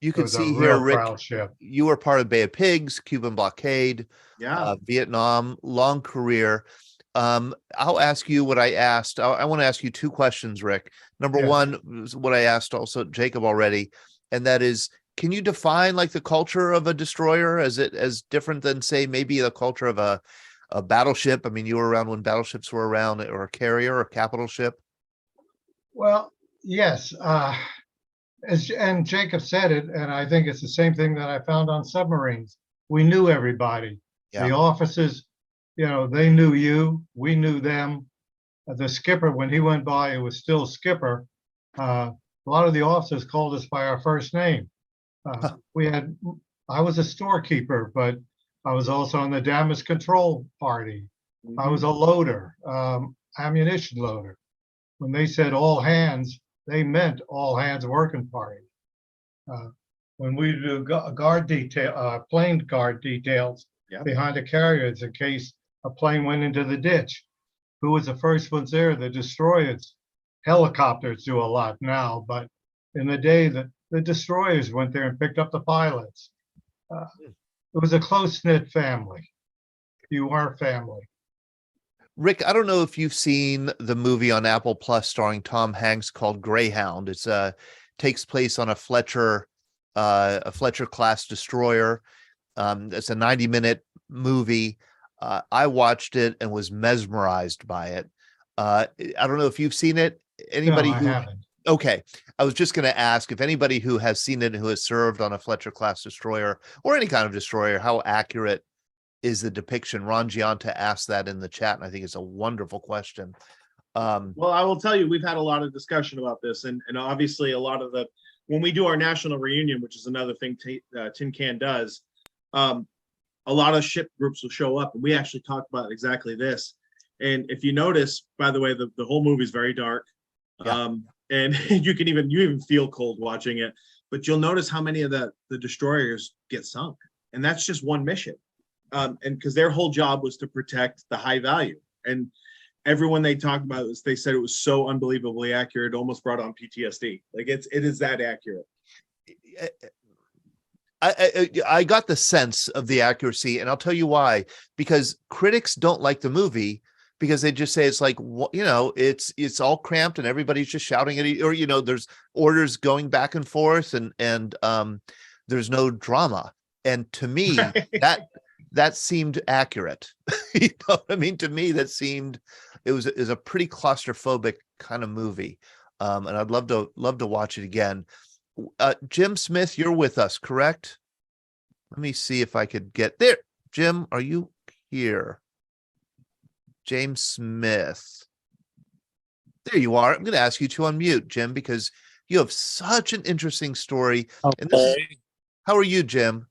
you It could was a see real here, Rick, proud ship. you were part of Bay of Pigs, Cuban blockade, Yeah. Vietnam, long career. I'll ask you what I asked. I want to ask you 2 questions, Rick. Number Yeah. one was what I asked also Jacob already, and that is, can you define like the culture of a destroyer as different than, say, maybe the culture of a battleship? I mean, you were around when battleships were around, or a carrier or capital ship. Well, yes. And Jacob said it, and I think it's the same thing that I found on submarines. We knew everybody. Yeah. The officers, they knew you. We knew them. The skipper, when he went by, it was still skipper. A lot of the officers called us by our first name. I was a storekeeper, but I was also on the damage control party. I was a loader, ammunition loader. When they said all hands, they meant all hands working party. When we do plane guard details behind the carriers in case a plane went into the ditch, who was the first ones there? The destroyers. Helicopters do a lot now, but in the day the destroyers went there and picked up the pilots. It was a close-knit family. You are family. Rick, I don't know if you've seen the movie on Apple Plus starring Tom Hanks called Greyhound. It's takes place on a Fletcher class destroyer. It's a 90-minute movie. I watched it and was mesmerized by it. I don't know if you've seen it. Anybody No, I who haven't. Okay, I was just going to ask if anybody who has seen it and who has served on a Fletcher class destroyer or any kind of destroyer, how accurate is the depiction? Ron Gianta asked that in the chat, and I think it's a wonderful question. Well, I will tell you, we've had a lot of discussion about this, and obviously a lot of when we do our national reunion, which is another thing Tin Can does, a lot of ship groups will show up, and we actually talked about exactly this. And if you notice, by the way, the whole movie is very dark. Yeah. And you even feel cold watching it, but you'll notice how many of the destroyers get sunk, and that's just one mission. And because their whole job was to protect the high value, and everyone they talked about this, they said it was so unbelievably accurate, it almost brought on PTSD. Like it is that accurate. I got the sense of the accuracy, and I'll tell you why. Because critics don't like the movie because they just say it's like, it's all cramped and everybody's just shouting at it, or there's orders going back and forth, and there's no drama. And to me, that seemed accurate. You know what I mean? To me, that seemed it was a pretty claustrophobic kind of movie. And I'd love to watch it again. Jim Smith, you're with us, correct? Let me see if I could get there. Jim, are you here? James Smith. There you are. I'm going to ask you to unmute, Jim, because you have such an interesting story. And this is, how are you, Jim?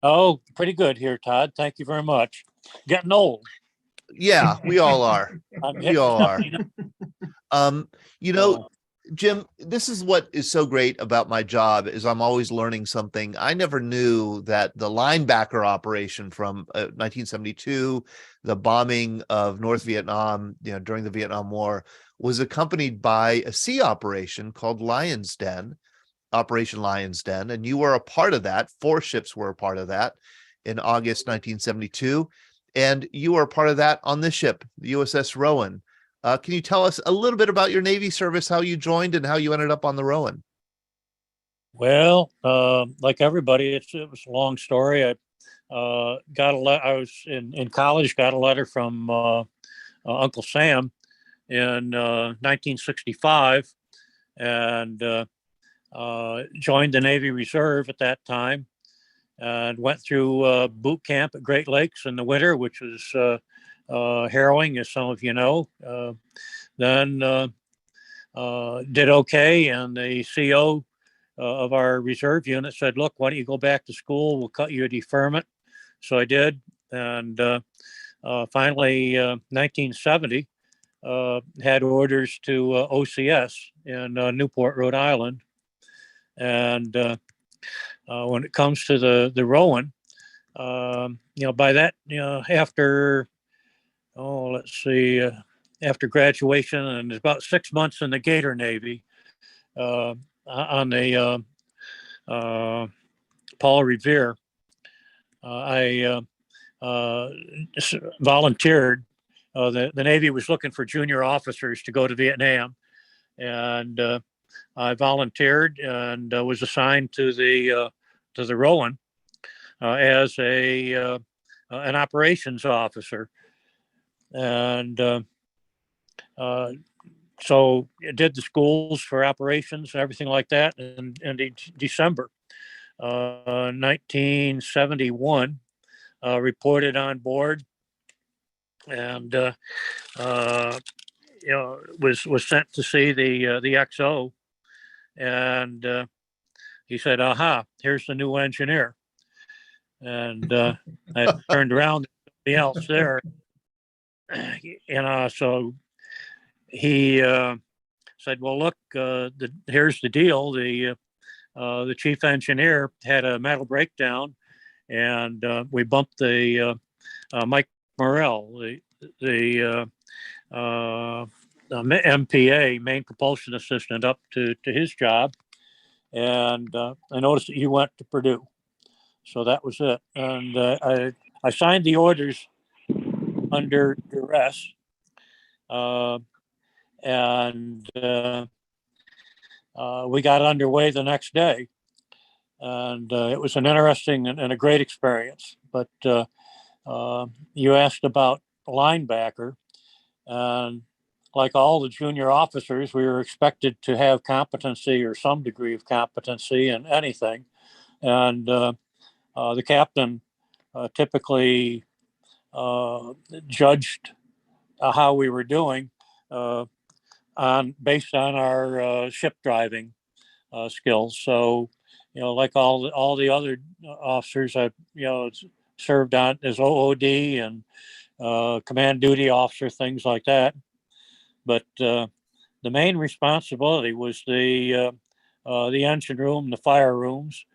Oh, pretty good here, Todd. Thank you very much. Getting old. Yeah, we all are. We all are. You know, So, Jim, this is what is so great about my job is I'm always learning something. I never knew that the linebacker operation from 1972, the bombing of North Vietnam, during the Vietnam War, was accompanied by a sea operation called Lion's Den, Operation Lion's Den, and you were a part of that. 4 ships were a part of that in August 1972, and you were a part of that on this ship, the USS Rowan. Can you tell us a little bit about your Navy service, how you joined and how you ended up on the Rowan? well, like everybody, it was a long story. I got I was in college, got a letter from Uncle Sam in 1965, and joined the Navy Reserve at that time, and went through boot camp at Great Lakes in the winter, which was harrowing, as some of you know. Then did okay, and the CO of our reserve unit said, "Look, why don't you go back to school? We'll cut you a deferment." So I did, and finally, 1970, had orders to OCS in Newport, Rhode Island. And when it comes to the Rowan, by that, after let's see, after graduation and about 6 months in the Gator Navy, on the Paul Revere, I volunteered. The Navy was looking for junior officers to go to Vietnam, and I volunteered and was assigned to the Rowan as an operations officer, and so I did the schools for operations and everything like that. And in December 1971, reported on board, and was sent to see the XO, and he said, "Aha, here's the new engineer." And I turned around, somebody else there, so he said, "Well, look, here's the deal. The chief engineer had a metal breakdown, and we bumped the Mike Morrell, the MPA, main propulsion assistant, up to his job, and I noticed that you went to Purdue." So that was it. And I signed the orders under duress, and we got underway the next day. And it was an interesting and a great experience. But you asked about linebacker, and like all the junior officers, we were expected to have competency or some degree of competency in anything. And the captain typically judged how we were doing based on our ship driving skills. So, like all the other officers, I served on as OOD and command duty officer, things like that. But the main responsibility was the engine room, the fire rooms.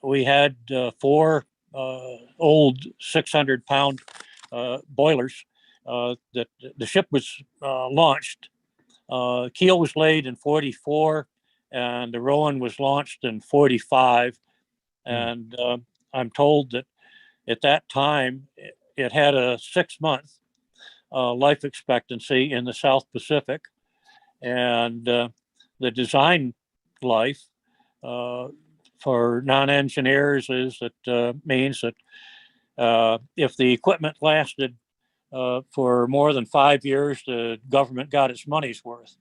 We had 4 old 600-pound boilers that the ship was launched. Keel was laid in 44, and the Rowan was launched in 45. And I'm told that at that time it had a 6-month life expectancy in the South Pacific, and the design life for non-engineers is that means that if the equipment lasted for more than 5 years, the government got its money's worth.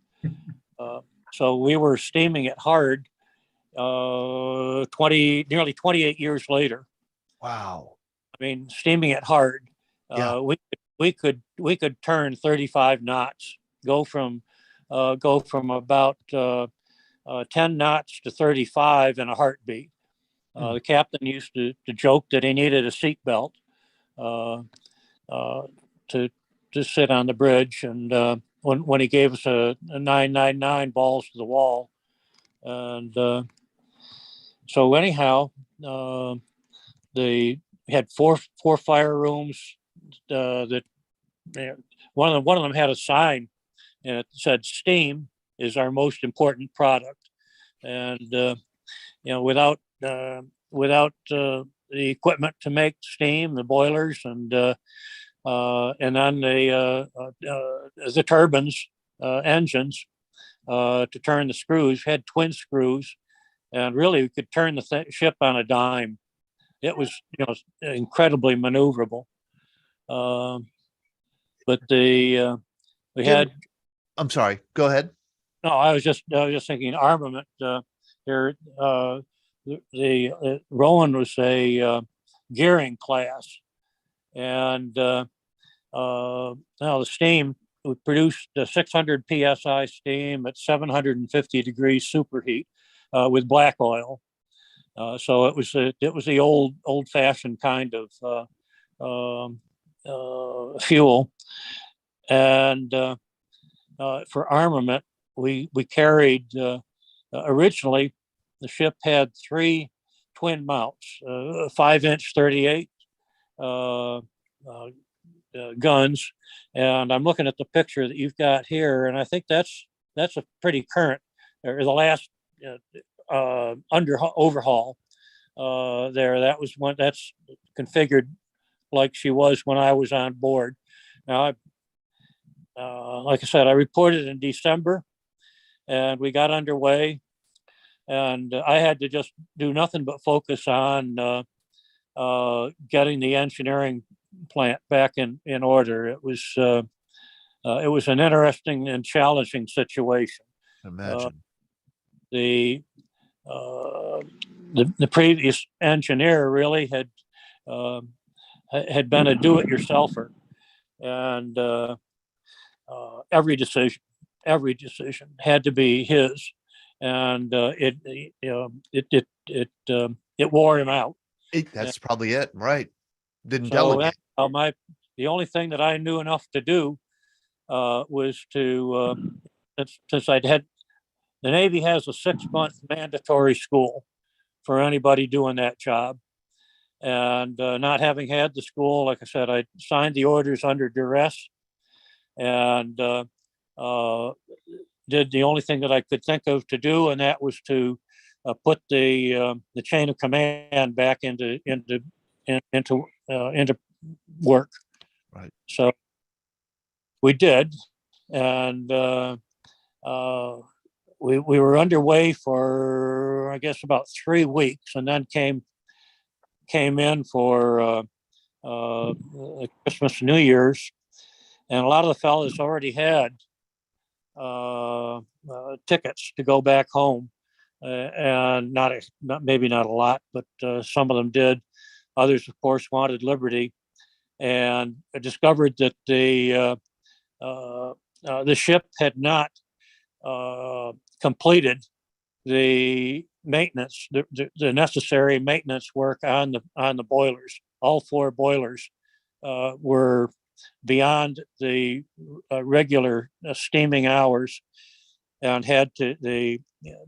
So we were steaming it hard nearly 28 years later. Wow. I mean, steaming it hard. Yeah. We could turn 35 knots, go from about 10 knots to 35 in a heartbeat. The captain used to joke that he needed a seatbelt to sit on the bridge, and when he gave us a 999 balls to the wall, and so anyhow, they had four fire rooms that one of them had a sign and it said steam is our most important product, and without the equipment to make steam, the boilers, and then the turbines, engines to turn the screws, had twin screws, and really we could turn the ship on a dime. It was incredibly maneuverable. But we had. I'm sorry. Go ahead. No, I was just thinking armament. Here, the Rowan was a gearing class, and now the steam, we produced 600 psi steam at 750 degrees superheat with black oil. So it was the old fashioned kind of fuel, and for armament we carried originally the ship had 3 twin mounts, 5-inch 38 guns, and I'm looking at the picture that you've got here, and I think that's a pretty current, or the last overhaul there. That was one that's configured like she was when I was on board. Now, like I said, I reported in December, and we got underway, and I had to just do nothing but focus on getting the engineering plant back in order. It was an interesting and challenging situation. Imagine. The previous engineer really had been a do-it-yourselfer, and every decision had to be his, and it wore him out. That's probably it, right? Didn't delegate. The only thing that I knew enough to do was to since I'd had, the Navy has a 6-month mandatory school for anybody doing that job. And not having had the school, like I said, I signed the orders under duress, and did the only thing that I could think of to do, and that was to put the chain of command back into work. Right. So we did, and we were underway for, I guess, about 3 weeks, and then came in for Christmas, New Year's, and a lot of the fellas already had tickets to go back home, and maybe not a lot, but some of them did. Others, of course, wanted liberty, and I discovered that the ship had not completed the maintenance, the necessary maintenance work on the boilers. All 4 boilers were beyond the regular steaming hours, and had to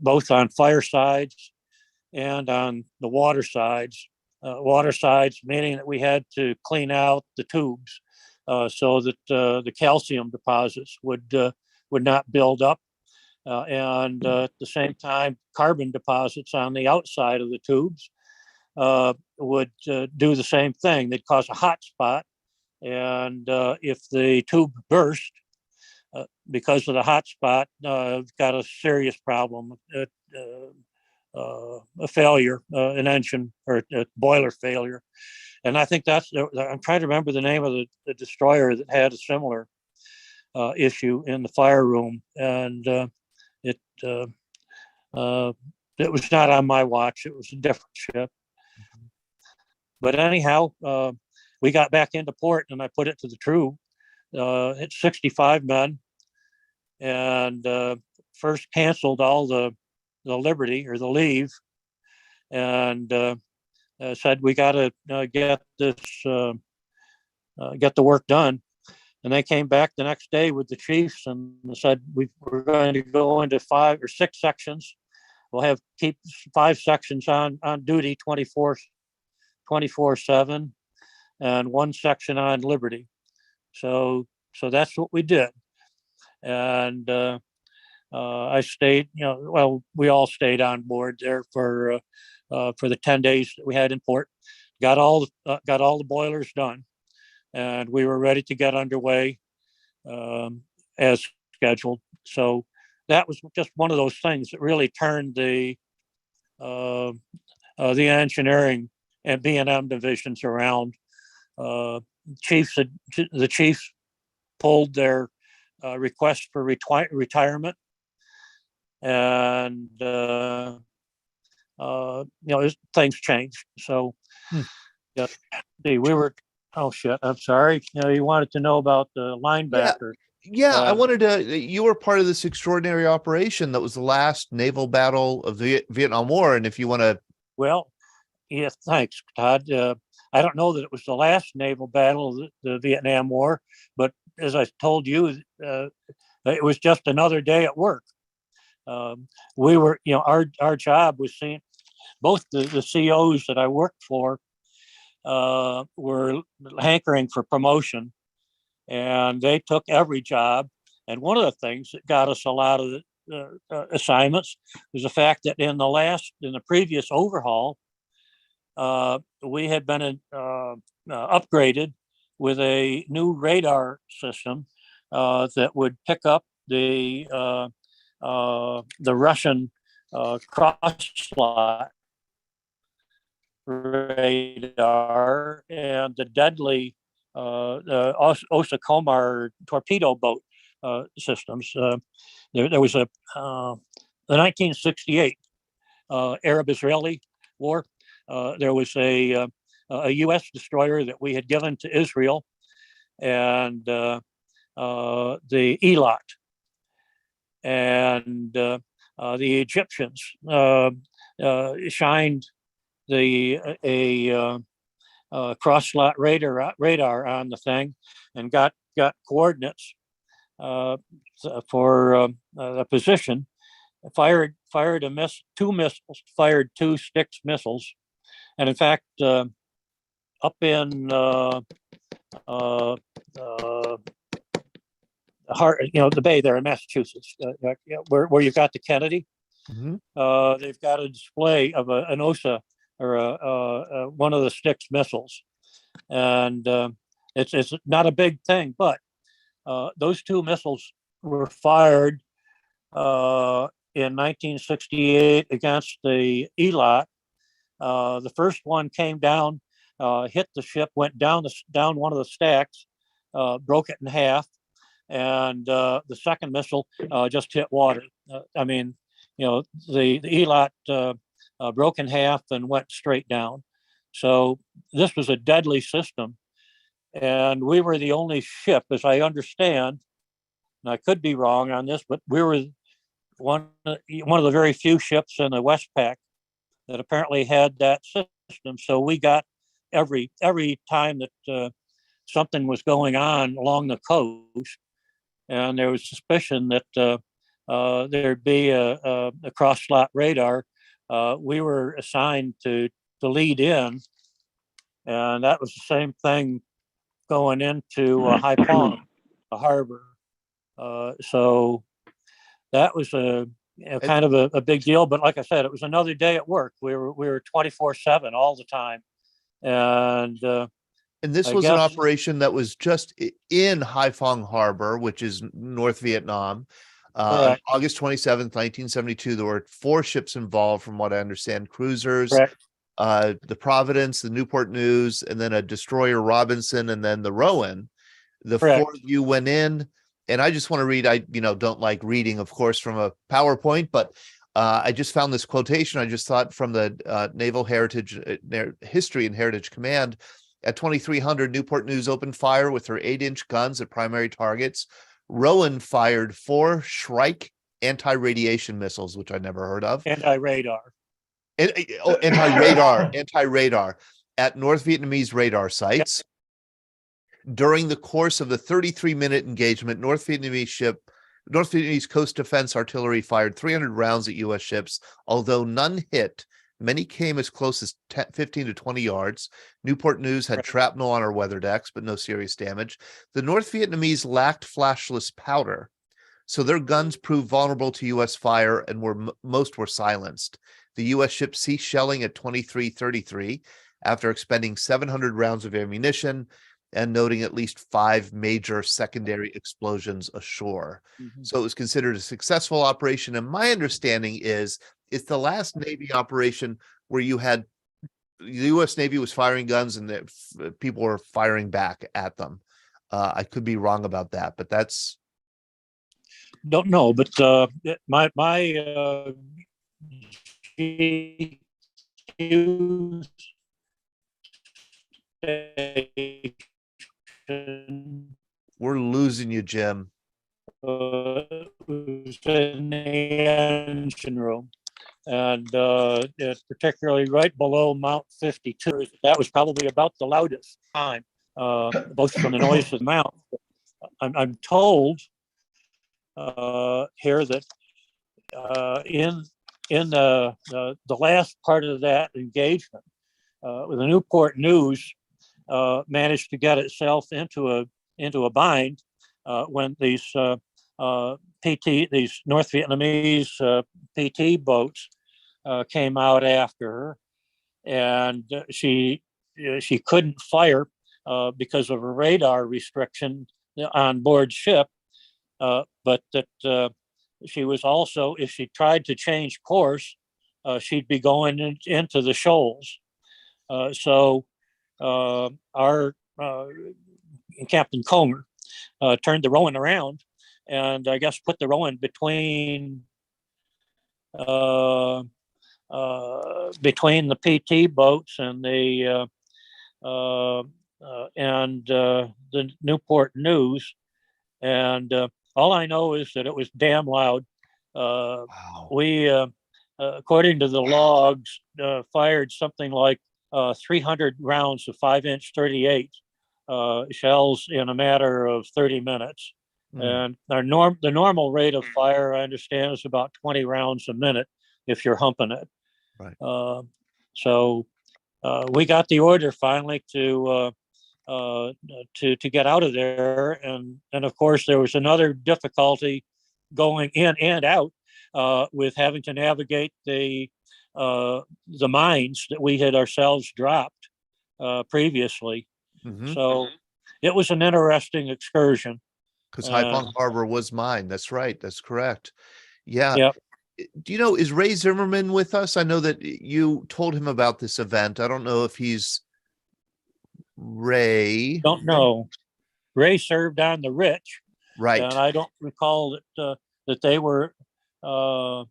both on fire sides and on the water sides. Water sides meaning that we had to clean out the tubes so that the calcium deposits would not build up. And at the same time, carbon deposits on the outside of the tubes would do the same thing. They'd cause a hot spot, and if the tube burst because of the hot spot, got a serious problem. a failure, an engine or a boiler failure. And I think I'm trying to remember the name of the destroyer that had a similar issue in the fire room. And it was not on my watch. It was a different ship. But anyhow, we got back into port and I put it to the crew. It's 65 men, and first canceled all the liberty or the leave, and said we got to get the work done. And they came back the next day with the chiefs and said we're going to go into 5 or 6 sections. We'll keep 5 sections on duty 24/7, and 1 section on liberty. So that's what we did. And I stayed, we all stayed on board there for the 10 days that we had in port. Got all the boilers done, and we were ready to get underway as scheduled. So that was just one of those things that really turned the engineering and B&M divisions around. The chiefs pulled their request for retirement, and things changed. So yeah, we were. Oh shit! I'm sorry. You wanted to know about the linebacker. Yeah, I wanted to. You were part of this extraordinary operation that was the last naval battle of the Vietnam War, and if you want to, well, yes, thanks, Todd. I don't know that it was the last naval battle of the Vietnam War, but as I told you, it was just another day at work. We were, our job was seeing both the COs that I worked for were hankering for promotion, and they took every job. And one of the things that got us a lot of the assignments was the fact that in the previous overhaul, we had been upgraded with a new radar system that would pick up the Russian cross slot radar and the deadly Osa Komar torpedo boat systems. There was the 1968 Arab-Israeli war. There was a U.S. destroyer that we had given to Israel, and the Elot, and the Egyptians shined a cross-slot radar on the thing, and got coordinates for the position. Fired two missiles, fired 2 Styx missiles, and in fact, up in the bay there in Massachusetts, where you've got the Kennedy. Mm-hmm. They've got a display of an OSA or one of the Styx missiles, and it's not a big thing, but those 2 missiles were fired in 1968 against the Elot. The first one came down, hit the ship, went down one of the stacks, broke it in half, and the second missile just hit water. The Elot broke in half and went straight down. So this was a deadly system, and we were the only ship, as I understand, and I could be wrong on this, but we were one of the very few ships in the Westpac that apparently had that system. So we got every time that something was going on along the coast, and there was suspicion that there'd be a cross-slot radar, we were assigned to lead in, and that was the same thing going into Haiphong, the harbor. So that was kind of a big deal. But like I said, it was another day at work. We were 24/7 all the time, and this was an operation that was just in Haiphong Harbor, which is North Vietnam. Correct. On August 27th, 1972, there were 4 ships involved, from what I understand, cruisers, Correct. the Providence, the Newport News, and then a destroyer Robinson, and then the Rowan. The Correct. 4 of you went in, and I just want to read. I don't like reading, of course, from a PowerPoint, but I just found this quotation. I just thought from the Naval Heritage History and Heritage Command. At 2300, Newport News opened fire with her 8-inch guns at primary targets. Rowan fired 4 Shrike anti-radiation missiles, which I never heard of. Anti-radar. Anti-radar at North Vietnamese radar sites. During the course of the 33-minute engagement, North Vietnamese Coast Defense Artillery fired 300 rounds at U.S. ships, although none hit. Many came as close as 15 to 20 yards. Newport News had shrapnel on her weather decks, but no serious damage. The North Vietnamese lacked flashless powder, so their guns proved vulnerable to U.S. fire, and most were silenced. The U.S. ship ceased shelling at 23:33 after expending 700 rounds of ammunition and noting at least 5 major secondary explosions ashore. So it was considered a successful operation. And my understanding is it's the last Navy operation where you had the U.S. Navy was firing guns and people were firing back at them. I could be wrong about that, but that's. Don't know, but my We're losing you, Jim. was in the engine room, and it's particularly right below Mount 52. That was probably about the loudest time, both from the noise of the mount. I'm told here that in the last part of that engagement, the Newport News managed to get itself into a bind when these these North Vietnamese PT boats came out after her, and she couldn't fire because of a radar restriction on board ship, but that she was also, if she tried to change course, she'd be going into the shoals. So our Captain Comer turned the Rowan around, and I guess put the Rowan between the PT boats and the Newport News, and all I know is that it was damn loud. Wow. We, according to the logs, fired something like 300 rounds of 5-inch 38 shells in a matter of 30 minutes. And the normal rate of fire, I understand, is about 20 rounds a minute if you're humping it. Right. So we got the order finally to get out of there, and of course there was another difficulty going in and out with having to navigate the mines that we had ourselves dropped previously. So it was an interesting excursion. Because Haiphong Harbor was mine. That's right. That's correct. Yeah. Yep. Do you know, is Ray Zimmerman with us? I know that you told him about this event. I don't know if he's Ray. Don't know. Ray served on the Rich. Right. And I don't recall that they were that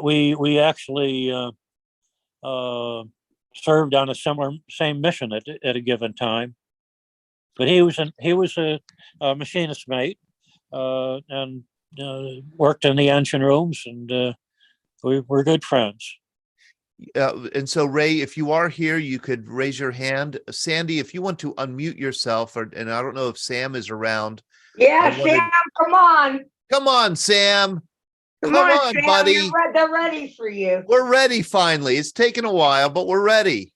we actually served on a same mission at a given time. But he was a machinist mate and worked in the engine rooms, and we were good friends. And so, Ray, if you are here, you could raise your hand. Sandy, if you want to unmute yourself, and I don't know if Sam is around. Yeah, Sam, come on. Come on, Sam. Come on, Sam, buddy. They're ready for you. We're ready finally. It's taken a while, but we're ready.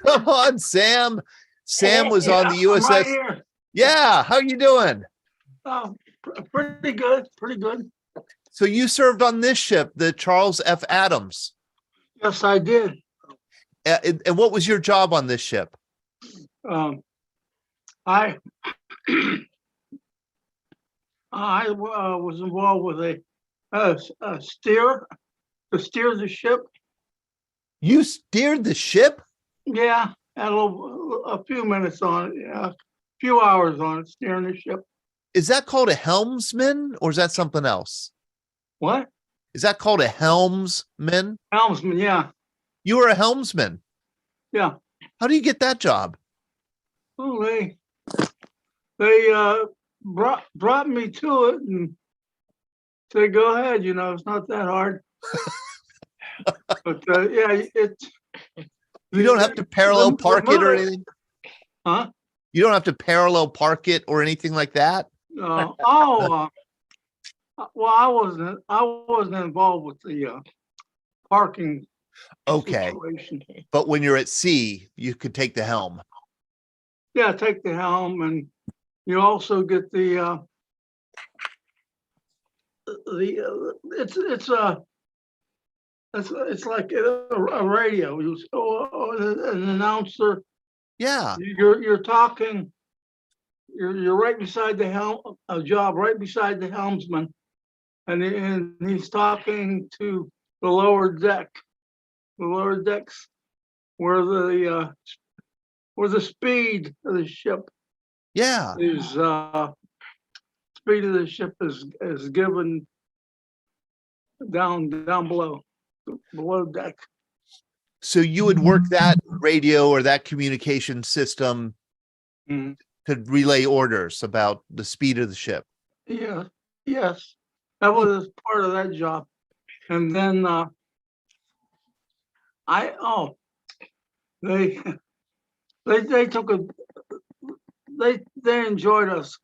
Come on, Sam. Sam was on the USS. Right here. Yeah, how you doing? Oh, pretty good, pretty good. So you served on this ship, the Charles F. Adams. Yes, I did. And what was your job on this ship? I I was involved with a steer, to steer the ship. You steered the ship? Yeah, had a few minutes on it, yeah, a few hours on it, steering the ship. Is that called a helmsman or is that something else? What? Is that called a helmsman? Helmsman, yeah, You were a helmsman. yeah. How do you get that job? Oh, they brought me to it and said, go ahead, it's not that hard. But yeah, it's. You don't have to parallel park it or anything? Huh? You don't have to parallel park it or anything like that? Well, I wasn't involved with the parking Okay. situation. But when you're at sea, you could take the helm. Yeah, take the helm, and you also get it's like a radio. Or an announcer. Yeah. You're talking. You're right beside the helm. A job right beside the helmsman, and he's talking to the lower deck. The lower decks, where the speed of the ship. Yeah. Is speed of the ship is given down below deck. So you would work that radio or that communication system Mhm. to relay orders about the speed of the ship. Yeah, yes, that was part of that job, and then they took they enjoyed us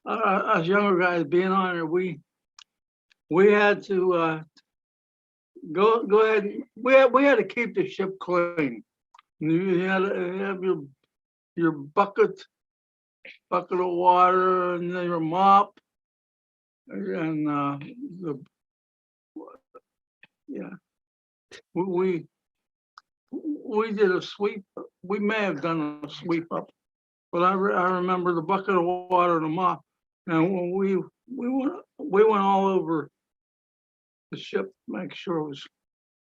younger guys being on it. We had to go ahead. We had to keep the ship clean. You had to have your bucket of water, and then your mop, and we did a sweep. We may have done a sweep up, but I remember the bucket of water and the mop, and when we went all over the ship, make sure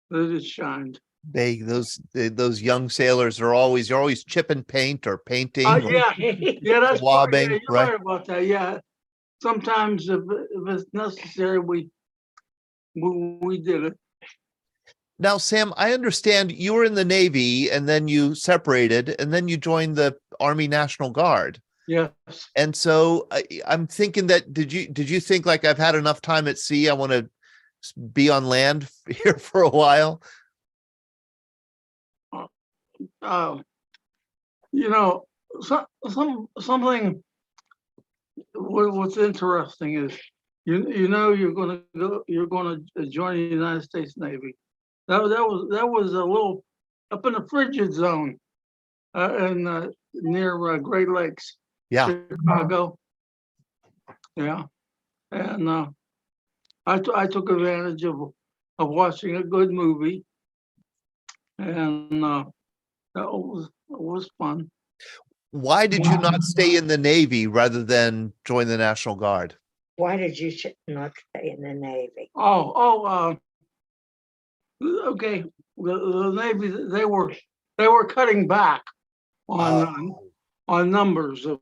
that it shined. Those young sailors are always, you're always chipping paint or painting. Or Yeah, that's swabbing, you're right? right about that. Yeah, sometimes if it's necessary, we did it. Now, Sam, I understand you were in the Navy and then you separated and then you joined the Army National Guard. Yes. And so I'm thinking that did you think like I've had enough time at sea, I want to be on land here for a while? Something. What's interesting is you're going to join the United States Navy. That was a little up in the frigid zone, and near Great Lakes. Yeah. Chicago. Yeah, and I took advantage of watching a good movie, and that was fun. Why did you not stay in the Navy rather than join the National Guard? Why did you not stay in the Navy? Okay. The Navy, they were cutting back on numbers of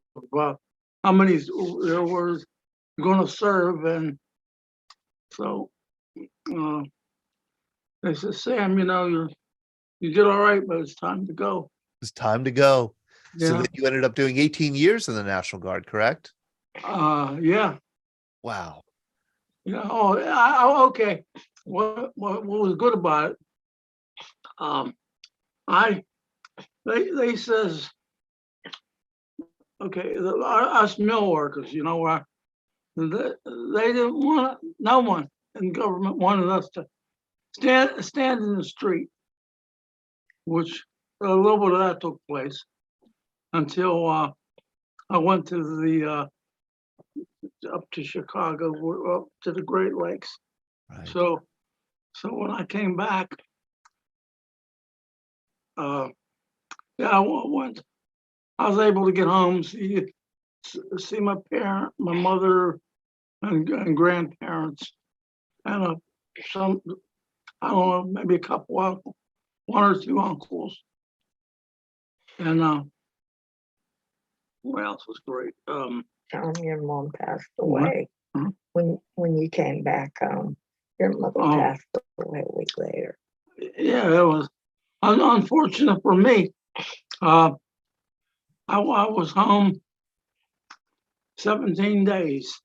how many there were going to serve, and so they said, Sam, you did all right, but it's time to go. It's time to go. Yeah. So then you ended up doing 18 years in the National Guard, correct? Yeah. Wow. Yeah. Okay. What was good about it? They says, okay, us mill workers, they didn't want, no one in government wanted us to stand in the street, which a little bit of that took place until I went to the up to Chicago, up to the Great Lakes. Right. So when I came back, I was able to get home, see see my mother and grandparents, and some, I don't know, maybe a couple of, one or two uncles. And what else was great? Your mom passed What? away. Huh? When you came back home. Your mother Oh. passed away a week later. Yeah, it was unfortunate for me. I was home 17 days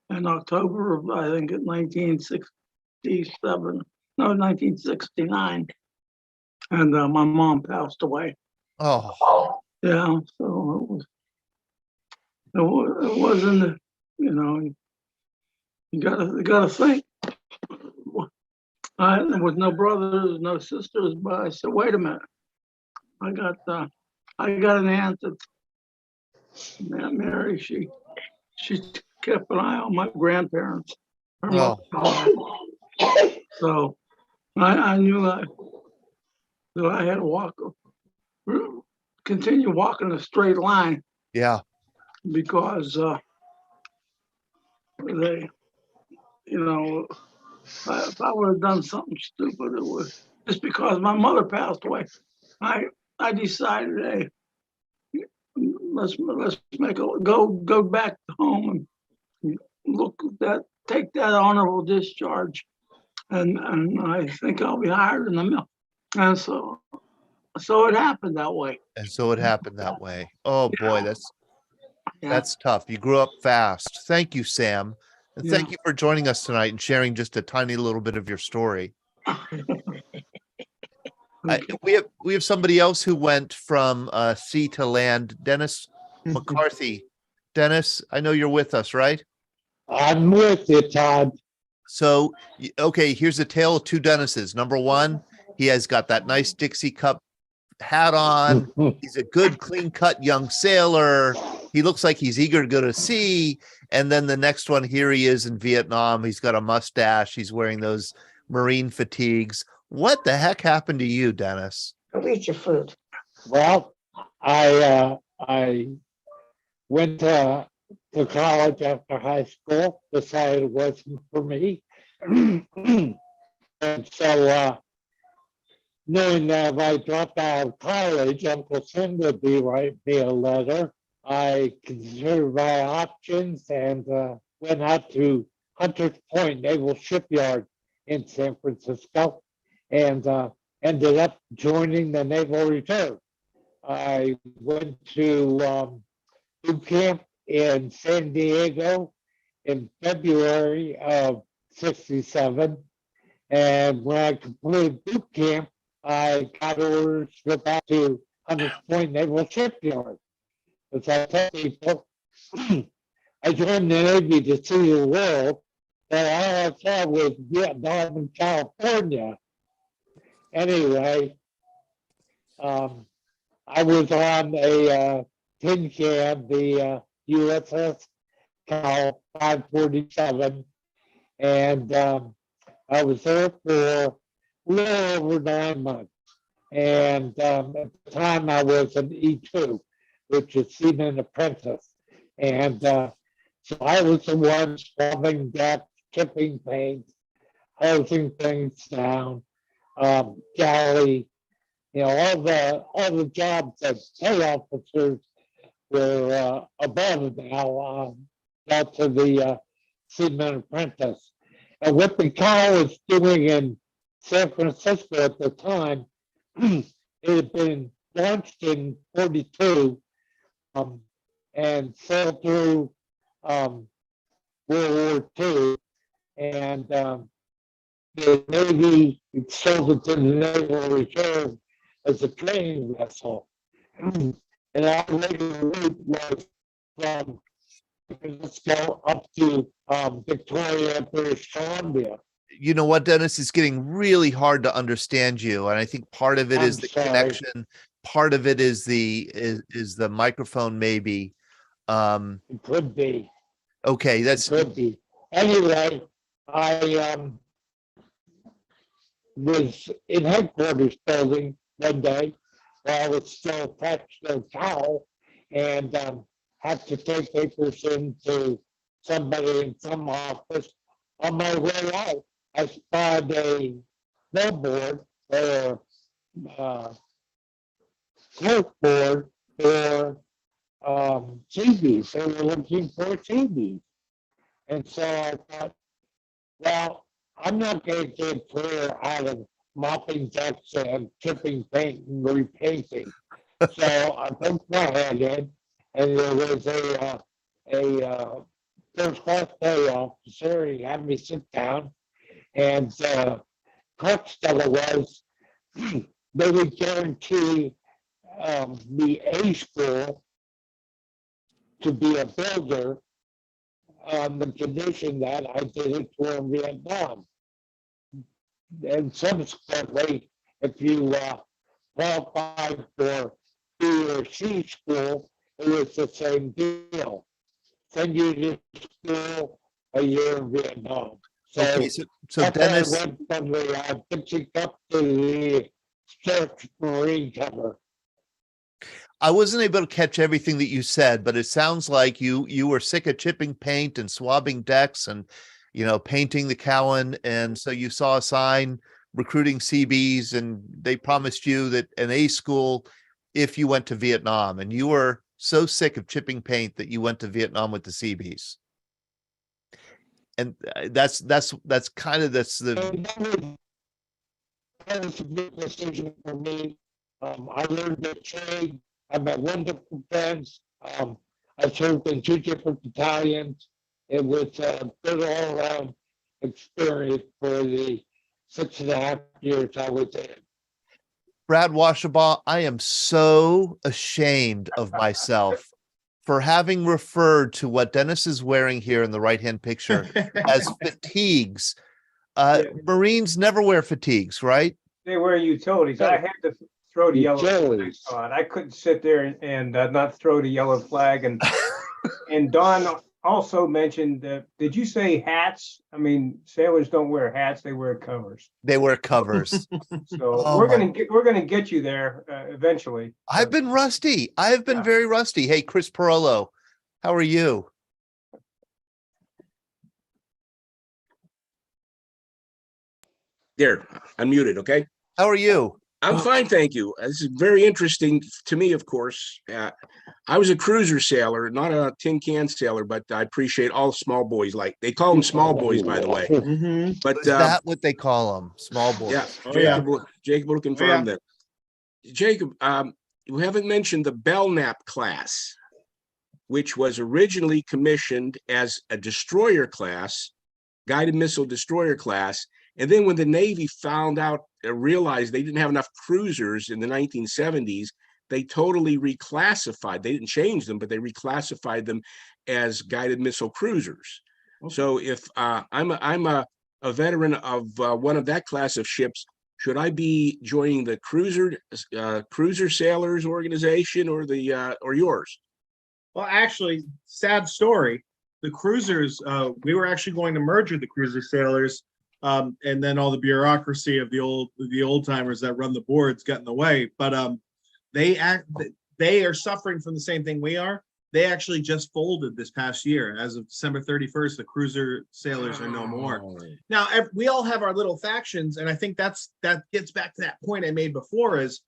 in October of, I think, 1967, no, 1969. And my mom passed away. Oh, Yeah, so it wasn't, you know, you gotta think. There was no brothers, no sisters, but I said, wait a minute. I got an aunt that, Aunt Mary, she kept an eye on my grandparents. Her oh, mother. So I knew that I had to continue walking a straight line yeah. because they, you know, if I would have done something stupid, it was just because my mother passed away. I decided, hey, let's make go back home and look at that, take that honorable discharge, and I think I'll be hired in the mill. And so it happened that way. And so it happened that way. Oh boy, Yeah. that's tough. You grew up fast. Thank you, Sam. And thank you for joining us tonight and sharing just a tiny little bit of your story. We have somebody else who went from sea to land, Dennis McCarthy. Dennis, I know you're with us, right? I'm with you, Todd. So, okay, here's a tale of two Dennises. Number one, he has got that nice Dixie Cup hat on. He's a good, clean-cut young sailor. He looks like he's eager to go to sea. And then the next one, here he is in Vietnam. He's got a mustache. He's wearing those Marine fatigues. What the heck happened to you, Dennis? Go eat your food. Well, I went to college after high school, decided it wasn't for me. And so knowing that if I dropped out of college, Uncle Sam would be writing me a letter, I considered my options and went out to Hunters Point Naval Shipyard in San Francisco and ended up joining the Naval Reserve. I went to boot camp in San Diego in February of '67. And when I completed boot camp, I got orders to go back to Hunters Point Naval Shipyard. As I tell people, I joined the Navy to see the world, but all I saw was Vietnam and California. Anyway, I was on a tin can, the USS Cowell 547, and I was there for a little over 9 months. And at the time, I was an E2, which is Seaman Apprentice. And so I was the one swabbing decks, tipping paints, hosing things down, galley, you know, all the jobs that pay officers were above now, down to the Seaman Apprentice. And what the Cowell was doing in San Francisco at the time, it had been launched in '42 and sailed through World War II. And the Navy sold it to the Naval Reserve as a training vessel. And our later route was from Francisco up to Victoria, British Columbia. You know what, Dennis? It's getting really hard to understand you. And I think part of it is the connection. Part of it is the microphone, maybe. It could be. Okay, It could be. Anyway, I was in headquarters building one day while I was still attached to the Cowell, and have to take papers into somebody in some office. On my way out, I spotted a billboard or clipboard for CBs. They were looking for CBs. And so I thought, well, I'm not going to get clear out of mopping decks and chipping paint and repainting. So I put my hand in, and there was a first class pay officer. He had me sit down, and crux of it was they would guarantee the A school to be a builder on the condition that I did it for Vietnam. And subsequently, if you qualified for B or C school, it was the same deal. Send you to school a year in Vietnam. So, Okay, so Dennis, I went from the Dixie Cup to the Search Marine cover. I wasn't able to catch everything that you said, but it sounds like you were sick of chipping paint and swabbing decks and, you know, painting the Cowan. And so you saw a sign recruiting CBs, and they promised you that an A school if you went to Vietnam, and you were so sick of chipping paint that you went to Vietnam with the CBs. And that's kind of the That was a big decision for me. I learned to trade. I met wonderful friends. I served in 2 different battalions. It was a good all-around experience for the 6.5 years I was in. Brad Washabaugh, I am so ashamed of myself for having referred to what Dennis is wearing here in the right-hand picture as fatigues. Marines never wear fatigues, right? They wear utilities. I had to throw the yellow flag Utilities. on. I couldn't sit there and not throw the yellow flag. And Don also mentioned, did you say hats? I mean, sailors don't wear hats; they wear covers. They wear covers. So Oh we're gonna get you there eventually. I've been rusty. I've been very rusty. Hey, Chris Perolo, how are you? There, I'm muted, okay? How are you? I'm fine, thank you. This is very interesting to me, of course. I was a cruiser sailor, not a tin can sailor, but I appreciate all small boys. Like they call them small boys, by the way. But Is that what they call them? Small boys. Yeah, Jacob will confirm that. Jacob, you haven't mentioned the Belknap class, which was originally commissioned as a destroyer class, guided missile destroyer class. And then when the Navy found out, realized they didn't have enough cruisers in the 1970s, they totally reclassified. They didn't change them, but they reclassified them as guided missile cruisers. Okay. So if I'm a veteran of one of that class of ships, should I be joining the cruiser sailors organization or yours? Well, actually, sad story. The cruisers, we were actually going to merge with the cruiser sailors. And then all the bureaucracy of the old timers that run the boards got in the way. But they are suffering from the same thing we are. They actually just folded this past year. As of December 31st, the cruiser sailors are no more. Now we all have our little factions, and I think that gets back to that point I made before: is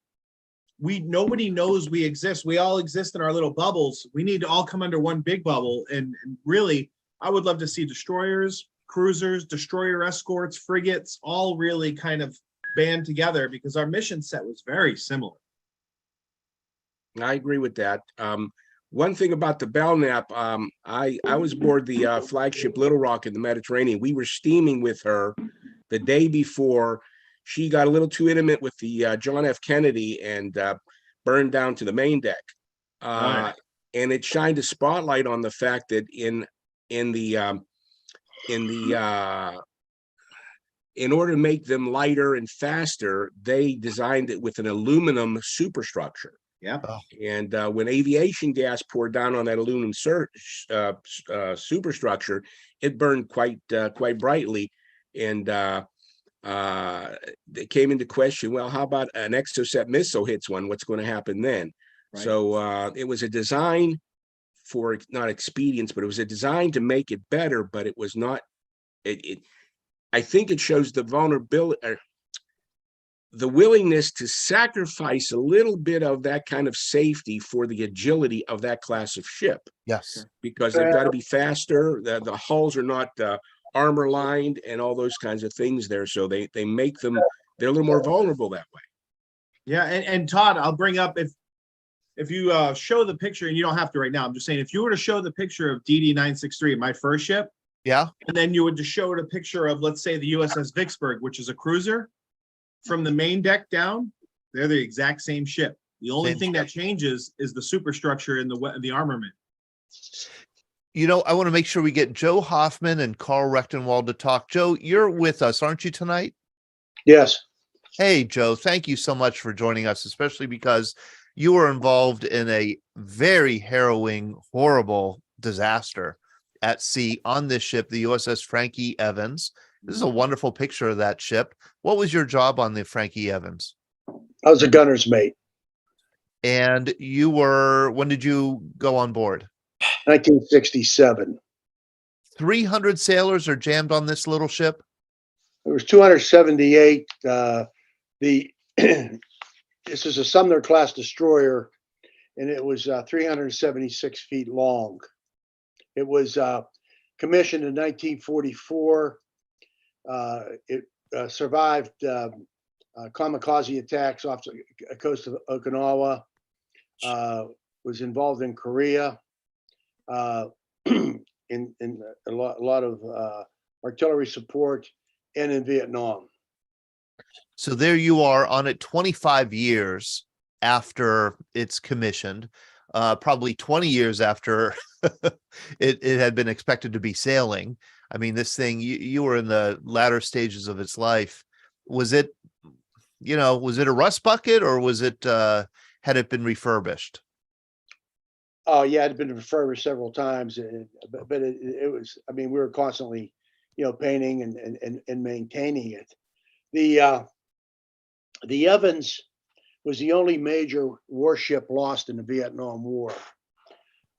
nobody knows we exist. We all exist in our little bubbles. We need to all come under one big bubble. And really, I would love to see destroyers, cruisers, destroyer escorts, frigates, all really kind of band together, because our mission set was very similar. I agree with that. One thing about the Belknap, I was aboard the flagship Little Rock in the Mediterranean. We were steaming with her the day before. She got a little too intimate with the John F. Kennedy and burned down to the main deck. Right. And it shined a spotlight on the fact that in order to make them lighter and faster, they designed it with an aluminum superstructure. Yeah. And when aviation gas poured down on that aluminum superstructure, it burned quite brightly. And it came into question, well, how about an Exocet missile hits one? What's going to happen then? Right. So it was a design for not expedience, but it was a design to make it better, but it was not, I think it shows the vulnerability, the willingness to sacrifice a little bit of that kind of safety for the agility of that class of ship. Yes. Because they've got to be faster. The hulls are not armor lined and all those kinds of things there. So they make them, they're a little more vulnerable that way. Yeah. And Todd, I'll bring up if you show the picture, and you don't have to right now, I'm just saying, if you were to show the picture of DD 963, my first ship. Yeah. And then you would just show it a picture of, let's say, the USS Vicksburg, which is a cruiser. From the main deck down, they're the exact same ship. The only thing that changes is the superstructure in the armament. You know, I want to make sure we get Joe Hoffman and Carl Rectenwald to talk. Joe, you're with us, aren't you, tonight? Yes. Hey, Joe, thank you so much for joining us, especially because you were involved in a very harrowing, horrible disaster at sea on this ship, the USS Frank E Evans. This is a wonderful picture of that ship. What was your job on the Frank E Evans? I was a gunner's mate. And you were, when did you go on board? 1967. 300 sailors are jammed on this little ship? There was 278. This is a Sumner class destroyer, and it was 376 feet long. It was commissioned in 1944. It survived kamikaze attacks off the coast of Okinawa, was involved in Korea, in a lot of artillery support, and in Vietnam. So there you are on it 25 years after it's commissioned, probably 20 years after it had been expected to be sailing. I mean, this thing, you were in the latter stages of its life. Was it, was it a rust bucket, or was it, had it been refurbished? Oh yeah, it had been refurbished several times, but it was, I mean, we were constantly, painting and maintaining it. The Evans was the only major warship lost in the Vietnam War.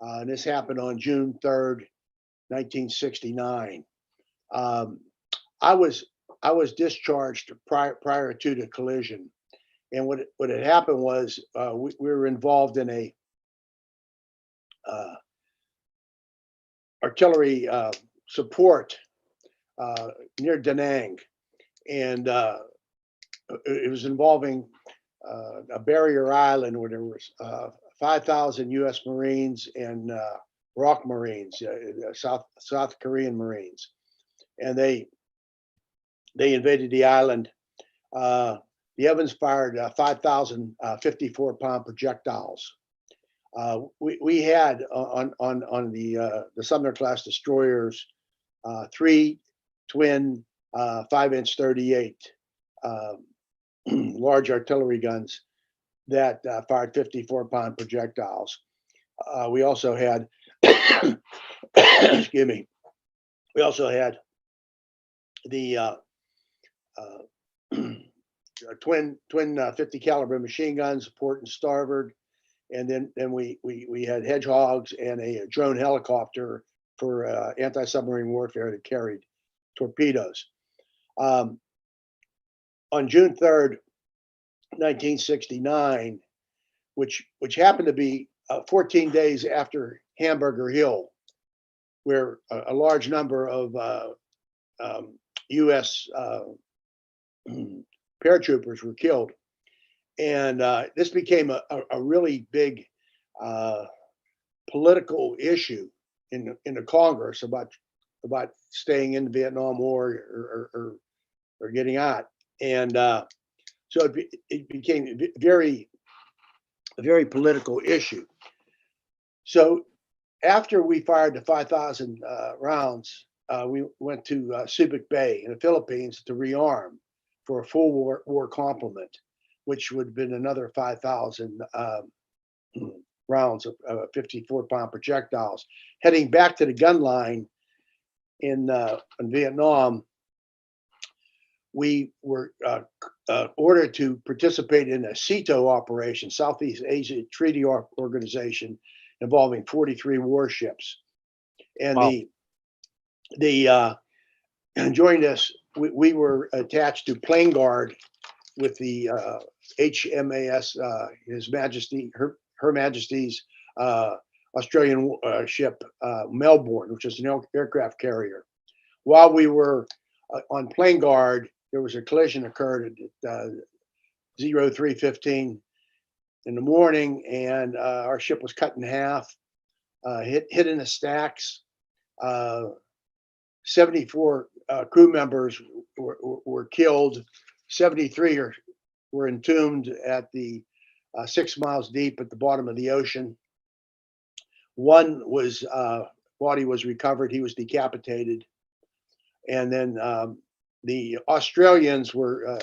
And this happened on June 3rd, 1969. I was discharged prior to the collision, and what had happened was we were involved in a artillery support near Da Nang, and it was involving a barrier island where there was 5,000 U.S. Marines and ROK Marines, South Korean Marines, and they invaded the island. The Evans fired 5,000 54-pound projectiles. We had on the Sumner class destroyers 3 twin 5-inch 38 large artillery guns that fired 54-pound projectiles. We also had, excuse me, we also had the twin 50 caliber machine guns, port and starboard, and then we had Hedgehogs and a drone helicopter for anti-submarine warfare that carried torpedoes. On June 3rd, 1969, which happened to be 14 days after Hamburger Hill, where a large number of U.S. paratroopers were killed. And this became a really big political issue in the Congress about staying in the Vietnam War or getting out. And so it became a very political issue. So after we fired the 5,000 rounds, we went to Subic Bay in the Philippines to rearm for a full war complement, which would have been another 5,000 rounds of 54-pound projectiles. Heading back to the gun line in Vietnam, we were ordered to participate in a SEATO operation, Southeast Asia Treaty Organization, involving 43 warships. And Wow. during this, we were attached to plane guard with the HMAS, Her Majesty's Australian ship Melbourne, which is an aircraft carrier. While we were on plane guard, there was a collision occurred at 03:15 in the morning, and our ship was cut in half, hit in the stacks. 74 crew members were killed. 73 were entombed at the 6 miles deep at the bottom of the ocean. One was body was recovered. He was decapitated. And then the Australians were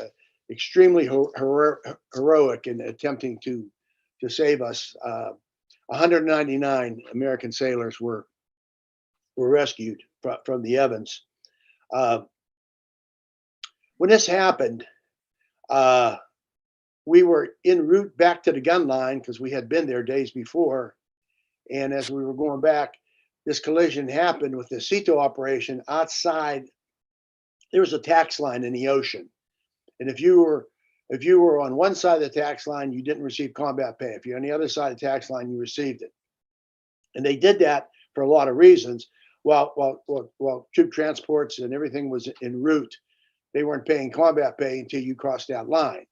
extremely heroic in attempting to save us. 199 American sailors were rescued from the Evans. When this happened, we were en route back to the gun line because we had been there days before. And as we were going back, this collision happened with the CETO operation outside. There was a tax line in the ocean. And if you were on one side of the tax line, you didn't receive combat pay. If you're on the other side of the tax line, you received it. And they did that for a lot of reasons. While troop transports and everything was en route, they weren't paying combat pay until you crossed that line.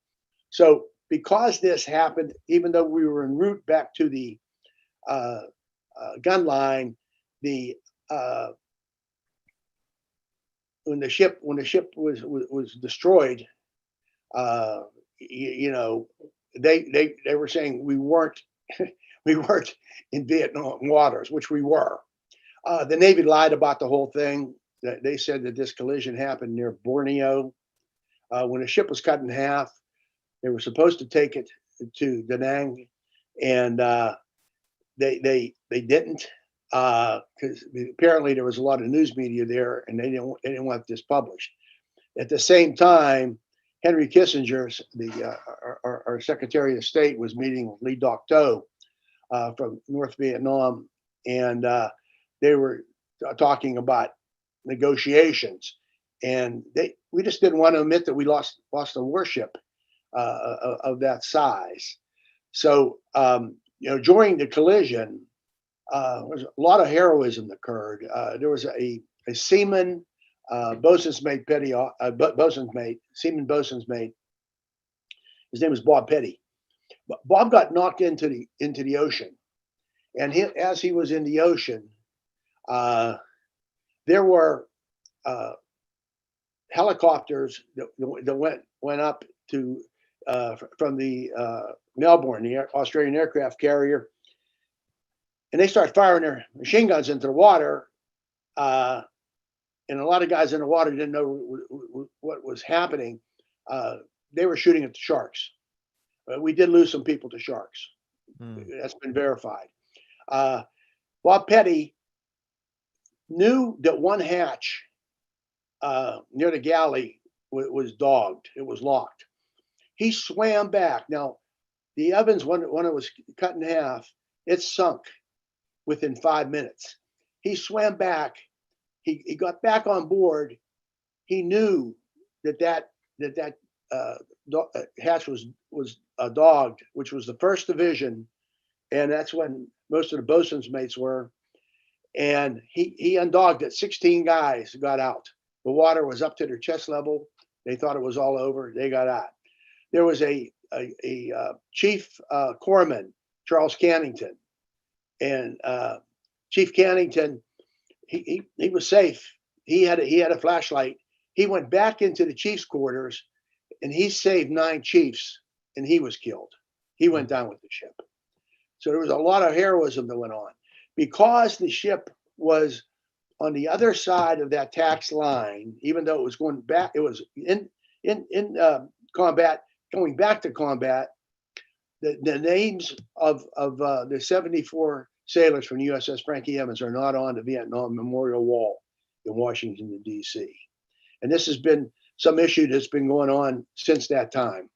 So because this happened, even though we were en route back to the gun line, when the ship was destroyed, they were saying we weren't in Vietnam waters, which we were. The Navy lied about the whole thing. They said that this collision happened near Borneo. When a ship was cut in half, they were supposed to take it to Da Nang, and they didn't, because apparently there was a lot of news media there, and they didn't want this published. At the same time, Henry Kissinger, our Secretary of State, was meeting with Lee Doc To from North Vietnam, and they were talking about negotiations, and we just didn't want to admit that we lost a warship of that size. So during the collision, there's a lot of heroism that occurred. There was a seaman, bosun's mate, seaman bosun's mate. His name was Bob Petty. Bob got knocked into the ocean, and as he was in the ocean, there were helicopters that went up to from the Melbourne, the Australian aircraft carrier, and they started firing their machine guns into the water. And a lot of guys in the water didn't know what was happening. They were shooting at the sharks. We did lose some people to sharks. That's been verified. Bob Petty knew that one hatch near the galley was dogged. It was locked. He swam back. Now, the Evans, when it was cut in half, it sunk within 5 minutes. He swam back. He got back on board. He knew that hatch was dogged, which was the first division, and that's when most of the bosun's mates were. And he undogged it. 16 guys got out. The water was up to their chest level. They thought it was all over. They got out. There was a chief corpsman, Charles Cannington, and Chief Cannington, he was safe. He had a flashlight. He went back into the chief's quarters, and he saved 9 chiefs, and he was killed. He went down with the ship. So there was a lot of heroism that went on. Because the ship was on the other side of that tax line, even though it was going back, it was in combat, going back to combat. The names of the 74 sailors from USS Frank E Evans are not on the Vietnam Memorial Wall in Washington, D.C. And this has been some issue that's been going on since that time.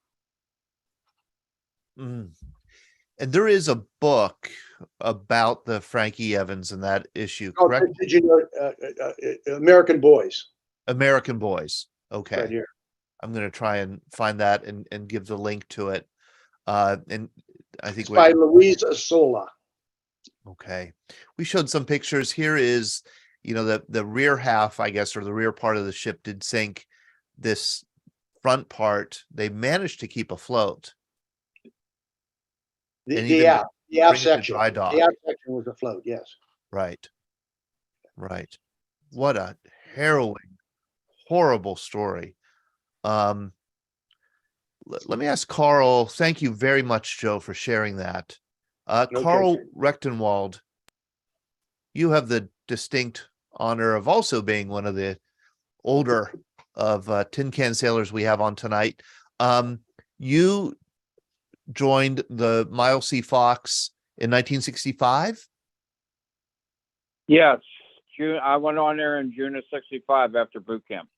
And there is a book about the Frank E Evans and that issue, Oh, correct? did you know, American Boys, American Boys. right Okay. here. I'm going to try and find that and give the link to it. And I think It's by Louise Sola. okay. We showed some pictures. Here is, you know, the rear half, I guess, or the rear part of the ship did sink. This front part, they managed to keep afloat. The And the even app, the app bring it to section. dry dock. The app section was afloat. Yes. Right. Right. What a harrowing, horrible story. Let me ask Carl. Thank you very much, Joe, for sharing that. No Carl kidding. Rectenwald, you have the distinct honor of also being one of the older of tin can sailors we have on tonight. You joined the Myles C Fox in 1965. Yes, June. I went on there in June of '65 after boot camp.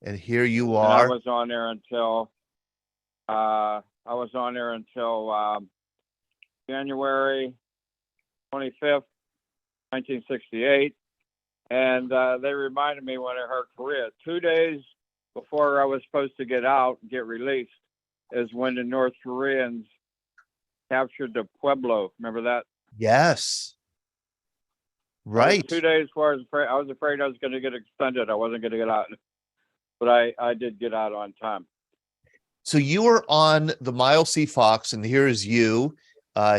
And here you And I are. was on there until January 25th, 1968. And they reminded me when I heard Korea, 2 days before I was supposed to get out and get released, is when the North Koreans captured the Pueblo. Remember that? Yes. That was Right. 2 days before I was afraid I was going to get extended. I wasn't going to get out, but I did get out on time. So you were on the Myles C Fox, and here's you.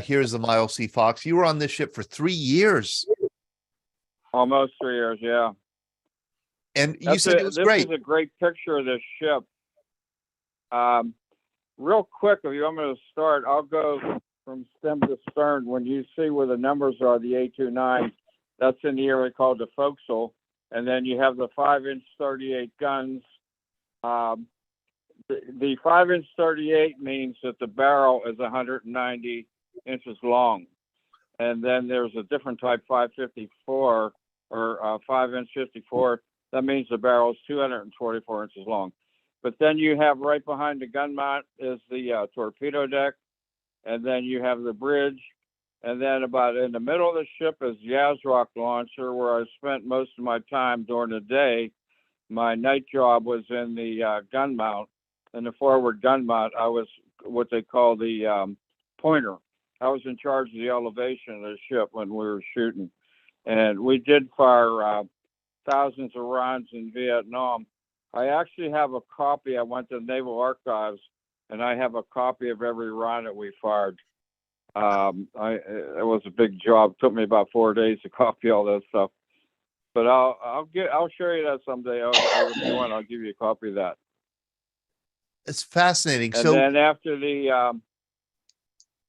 Here's the Myles C Fox. You were on this ship for 3 years. Almost 3 years, yeah. And you said it was great. This is a great picture of this ship. Real quick, if you want me to start, I'll go from stem to stern. When you see where the numbers are, the 829, that's in the area called the forecastle. And then you have the 5-inch 38 guns. The 5-inch 38 means that the barrel is 190 inches long. And then there's a different type, 554 or 5-inch 54. That means the barrel is 224 inches long. But then you have right behind the gun mount is the torpedo deck. And then you have the bridge. And then about in the middle of the ship is the ASROC launcher, where I spent most of my time during the day. My night job was in the gun mount. In the forward gun mount, I was what they call the pointer. I was in charge of the elevation of the ship when we were shooting. And we did fire thousands of rounds in Vietnam. I actually have a copy. I went to the Naval Archives, and I have a copy of every round that we fired. It was a big job. It took me about 4 days to copy all that stuff. But I'll show you that someday. If you want, I'll give you a copy of that. It's fascinating. And So then after the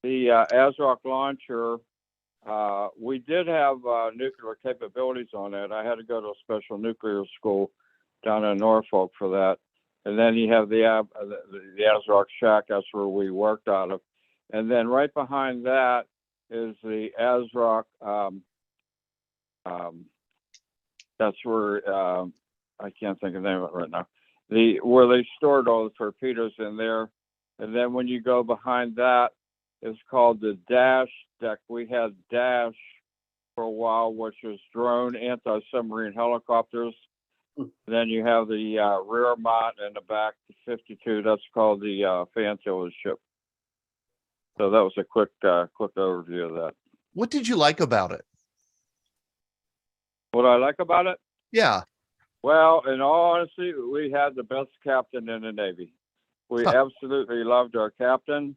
ASROC launcher, we did have nuclear capabilities on it. I had to go to a special nuclear school down in Norfolk for that. And then you have the ASROC shack. That's where we worked out of. And then right behind that is the ASROC. That's where I can't think of the name of it right now. Where they stored all the torpedoes in there. And then when you go behind that, it's called the Dash deck. We had Dash for a while, which was drone anti-submarine helicopters. Then you have the rear mount and the back 52. That's called the fan-tiller ship. So that was a quick overview of that. what did you like about it? What I like about it? Yeah. Well, in all honesty, we had the best captain in the Navy. We absolutely loved our captain.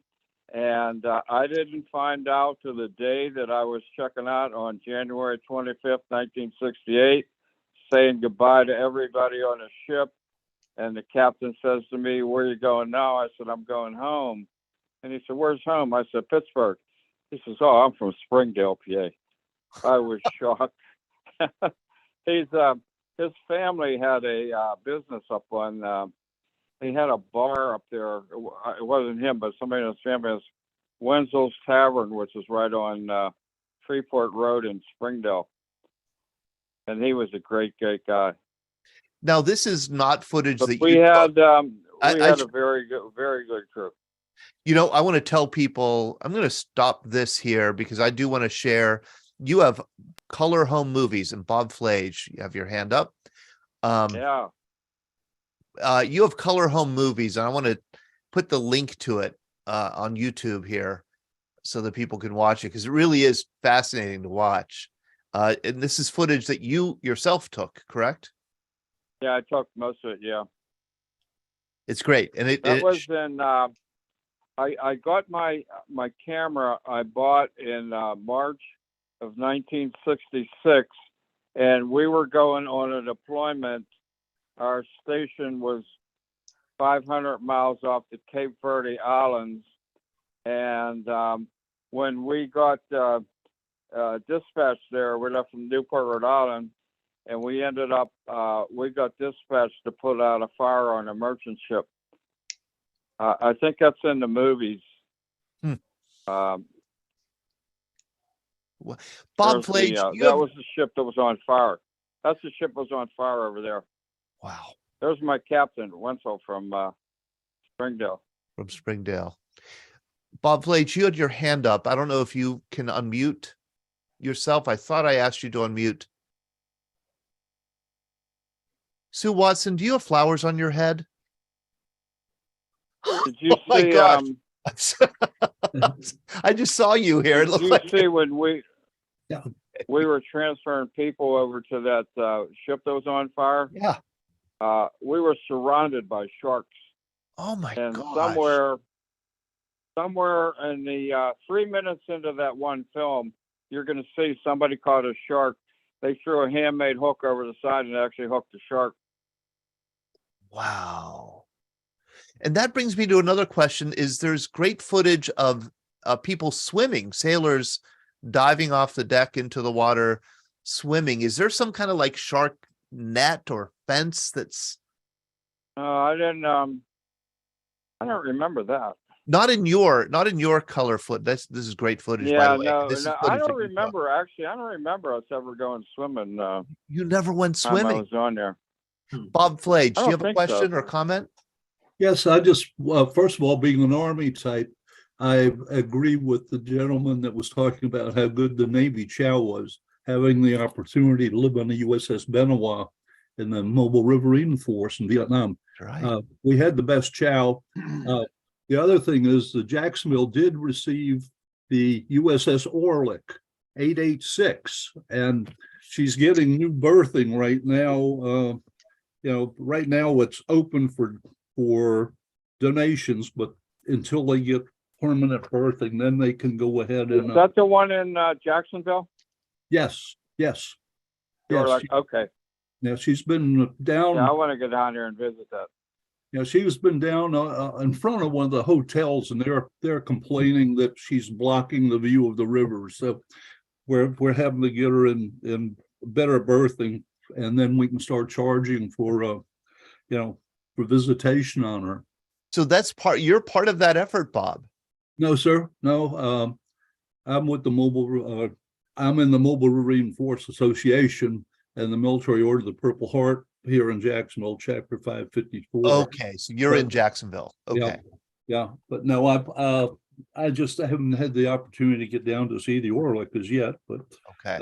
And I didn't find out till the day that I was checking out on January 25th, 1968, saying goodbye to everybody on the ship. And the captain says to me, "Where are you going now?" I said, "I'm going home." And he said, "Where's home?" I said, "Pittsburgh." He says, "Oh, I'm from Springdale, PA." I was shocked. His family had a business up on, he had a bar up there. It wasn't him, but somebody in his family has Wenzel's Tavern, which is right on Freeport Road in Springdale. And he was a great guy. Now, this is not footage But that we you had took. a very good crew. You know, I want to tell people, I'm going to stop this here because I do want to share. You have Color Home Movies, and Bob Flage, you have your hand up. Yeah. You have Color Home Movies, and I want to put the link to it on YouTube here so that people can watch it, because it really is fascinating to watch. And this is footage that you yourself took, correct? Yeah, I took most of it. Yeah. It's great. And That was in, I got my camera I bought in March of 1966, and we were going on a deployment. Our station was 500 miles off the Cape Verde Islands, and when we got dispatched there, we left from Newport, Rhode Island, and we ended up, we got dispatched to put out a fire on a merchant ship. I think that's in the movies. Bob Flage, that was the ship that was on fire. That's the ship that was on fire over there. Wow. There's my captain, Wenzel from Springdale. From Springdale. Bob Flage, you had your hand up. I don't know if you can unmute yourself. I thought I asked you to unmute. Sue Watson, do you have flowers on your head? Did you Oh my see? gosh. I just saw you here. It Did looked you like see when we were transferring people over to that ship that was on fire? Yeah. We were surrounded by sharks. Oh my and gosh. somewhere in the 3 minutes into that one film, you're going to see somebody caught a shark. They threw a handmade hook over the side and actually hooked the shark. Wow. And that brings me to another question. There's great footage of people swimming, sailors diving off the deck into the water, swimming. Is there some kind of like shark net or fence that's? I don't remember that. Not in your color foot. This is great footage. Yeah, by the way. no, This is I footage don't that you took. remember. Actually, I don't remember us ever going swimming. You never went time I swimming. was on there. Bob Flage, do I you don't have a think so. question or comment? Yes, I just, first of all, being an Army type, I agree with the gentleman that was talking about how good the Navy chow was, having the opportunity to live on the USS Benoit in the Mobile Riverine Force in Vietnam. Right. We had the best chow. The other thing is the Jacksonville did receive the USS Orlick 886, and she's getting new berthing right now. Right now it's open for donations, but until they get permanent berthing, then they can go ahead and. Is that the one in Jacksonville? Yes. Orlick, okay. Yeah, she's been down. Yeah, I want to go down there and visit that. Yeah, she's been down in front of one of the hotels, and they're complaining that she's blocking the view of the river. So we're having to get her in better berthing, and then we can start charging for for visitation on her. So you're part of that effort, Bob. No, sir. No, I'm with the mobile. I'm in the Mobile Marine Force Association and the Military Order of the Purple Heart here in Jacksonville, Chapter 554. Okay, so you're in Jacksonville. Okay. Yeah, but no, I just haven't had the opportunity to get down to see the Orlick as yet. But okay,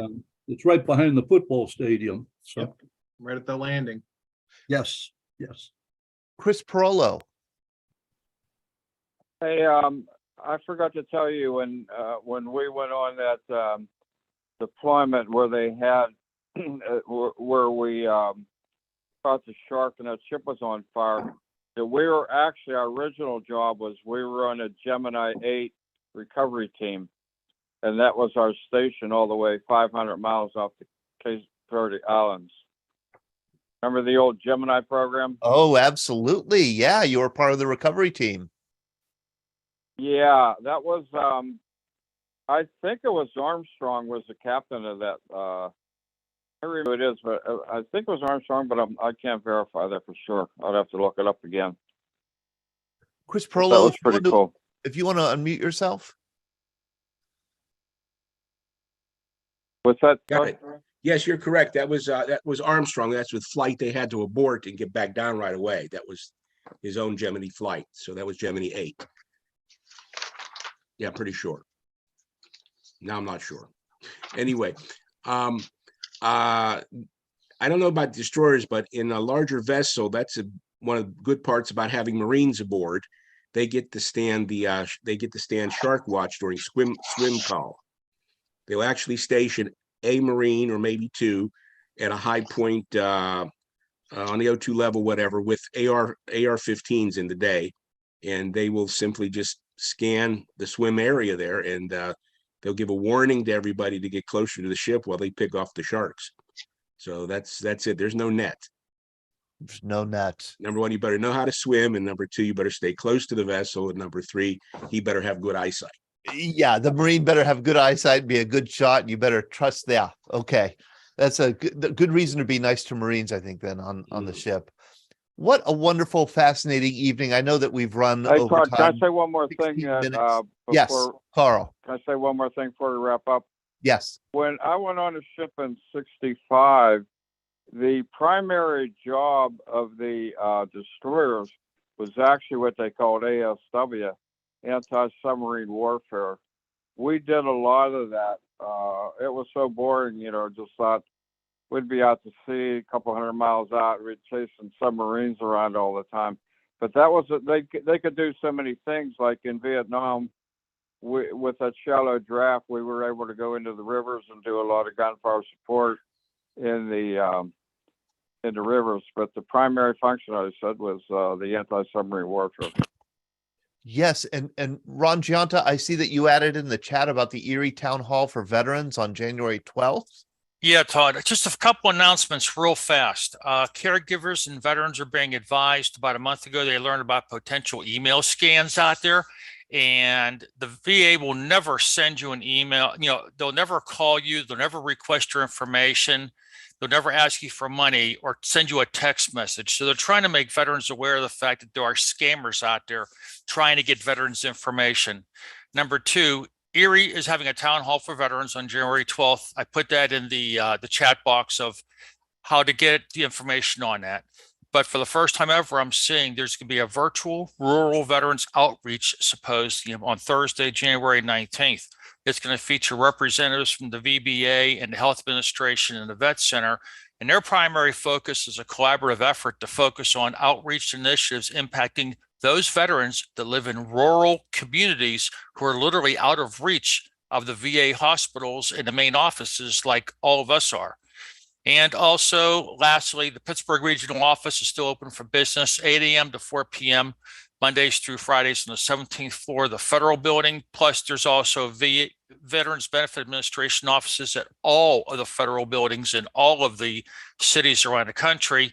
it's right behind the football stadium. So Yep. Right at the landing. Yes. Chris Parolo. Hey, I forgot to tell you when we went on that deployment where they had where we caught the shark and that ship was on fire. That we were actually, our original job was we were on a Gemini 8 recovery team, and that was our station all the way 500 miles off the Cape Verde Islands. Remember the old Gemini program? Oh, absolutely. Yeah, you were part of the recovery team. Yeah, that was, I think it was Armstrong was the captain of that. I remember who it is, but I think it was Armstrong, but I can't verify that for sure. I'd have to look it up again. Chris That Parolo, was pretty cool. if you want to unmute yourself. What's that? Got it. Yes, you're correct. That was Armstrong. That's with flight they had to abort and get back down right away. That was his own Gemini flight. So that was Gemini 8. Yeah, pretty sure. Now I'm not sure. Anyway, I don't know about destroyers, but in a larger vessel, that's one of the good parts about having Marines aboard. They get to stand shark watch during swim call. They'll actually station a Marine or maybe two at a high point on the O2 level, whatever, with AR-15s in the day, and they will simply just scan the swim area there, and they'll give a warning to everybody to get closer to the ship while they pick off the sharks. So that's it. There's no net. There's no net. Number one, you better know how to swim, and number two, you better stay close to the vessel, and number three, he better have good eyesight. Yeah, the Marine better have good eyesight, be a good shot, and you better trust. Yeah, okay, that's a good reason to be nice to Marines, I think. Then on the ship. What a wonderful, fascinating evening. I know that we've run Hey, over Carl, time. can I say one more thing? Yes, Carl. Can I say one more thing before we wrap up? Yes. When I went on a ship in '65, the primary job of the destroyers was actually what they called ASW, anti-submarine warfare. We did a lot of that. It was so boring, just thought we'd be out to sea, a couple 100 miles out, we'd chasing submarines around all the time. But that was they could do so many things. Like in Vietnam, with that shallow draft, we were able to go into the rivers and do a lot of gunfire support in the rivers. But the primary function, I said, was the anti-submarine warfare. Yes, and Ron Giunta, I see that you added in the chat about the Erie Town Hall for Veterans on January 12th. Yeah, Todd, just a couple announcements real fast. Caregivers and veterans are being advised. About a month ago, they learned about potential email scams out there. And the VA will never send you an email. They'll never call you. They'll never request your information. They'll never ask you for money or send you a text message. So they're trying to make veterans aware of the fact that there are scammers out there trying to get veterans information. Number two, Erie is having a town hall for veterans on January 12th. I put that in the chat box of how to get the information on that. But for the first time ever, I'm seeing there's going to be a virtual rural veterans outreach supposed on Thursday, January 19th. It's going to feature representatives from the VBA and the Health Administration and the Vet Center. And their primary focus is a collaborative effort to focus on outreach initiatives impacting those veterans that live in rural communities who are literally out of reach of the VA hospitals and the main offices like all of us are. And also, lastly, the Pittsburgh Regional Office is still open for business, 8 a.m. to 4 p.m., Mondays through Fridays on the 17th floor of the federal building. Plus, there's also Veterans Benefit Administration offices at all of the federal buildings in all of the cities around the country.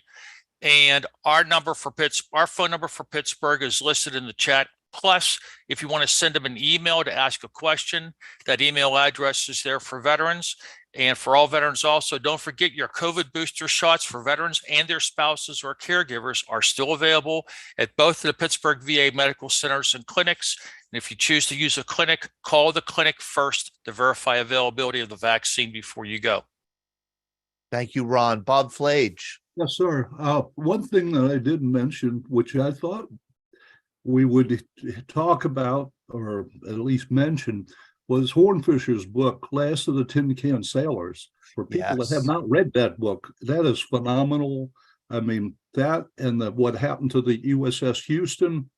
And our phone number for Pittsburgh is listed in the chat. Plus, if you want to send them an email to ask a question, that email address is there for veterans. And for all veterans also, don't forget your COVID booster shots for veterans and their spouses or caregivers are still available at both of the Pittsburgh VA medical centers and clinics. And if you choose to use a clinic, call the clinic first to verify availability of the vaccine before you go. Thank you, Ron. Bob Flage. Yes, sir. One thing that I didn't mention, which I thought we would talk about or at least mention, was Hornfisher's book, Last of the Tin Can Sailors. For people that have not read that book, that is phenomenal. I mean, that and what happened to the USS Houston,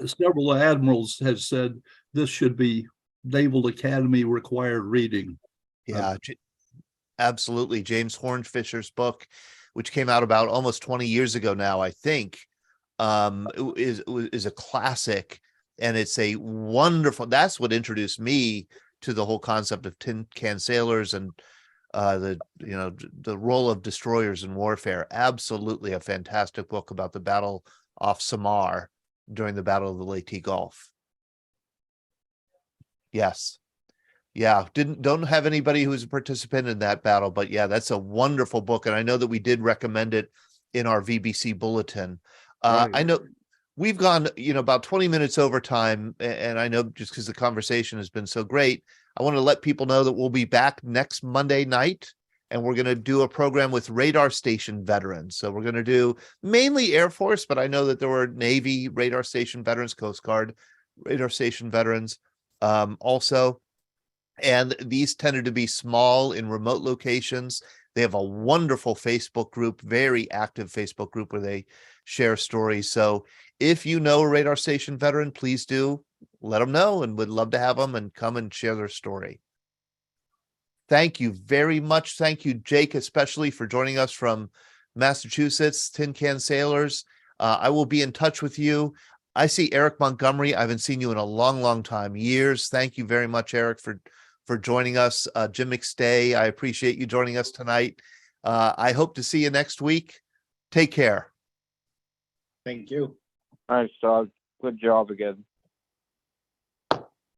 several admirals have said this should be Naval Academy required reading. Yeah, absolutely. James Hornfisher's book, which came out about almost 20 years ago now, I think, is a classic. And it's a wonderful, that's what introduced me to the whole concept of tin can sailors and the role of destroyers in warfare. Absolutely a fantastic book about the battle off Samar during the Battle of the Leyte Gulf. Yes. Yeah. Don't have anybody who's a participant in that battle, but yeah, that's a wonderful book. And I know that we did recommend it in our VBC bulletin. Right. I know we've gone, about 20 minutes over time, and I know just because the conversation has been so great, I want to let people know that we'll be back next Monday night, and we're going to do a program with radar station veterans. So we're going to do mainly Air Force, but I know that there were Navy radar station veterans, Coast Guard, radar station veterans also. And these tended to be small in remote locations. They have a wonderful Facebook group, very active Facebook group where they share stories. So if you know a radar station veteran, please do let them know, and would love to have them and come and share their story. Thank you very much. Thank you, Jake, especially for joining us from Massachusetts, Tin Can Sailors. I will be in touch with you. I see Eric Montgomery. I haven't seen you in a long, long time, years. Thank you very much, Eric, for joining us. Jim McStay, I appreciate you joining us tonight. I hope to see you next week. Take care. Thank you. Nice, Doug. Good job again.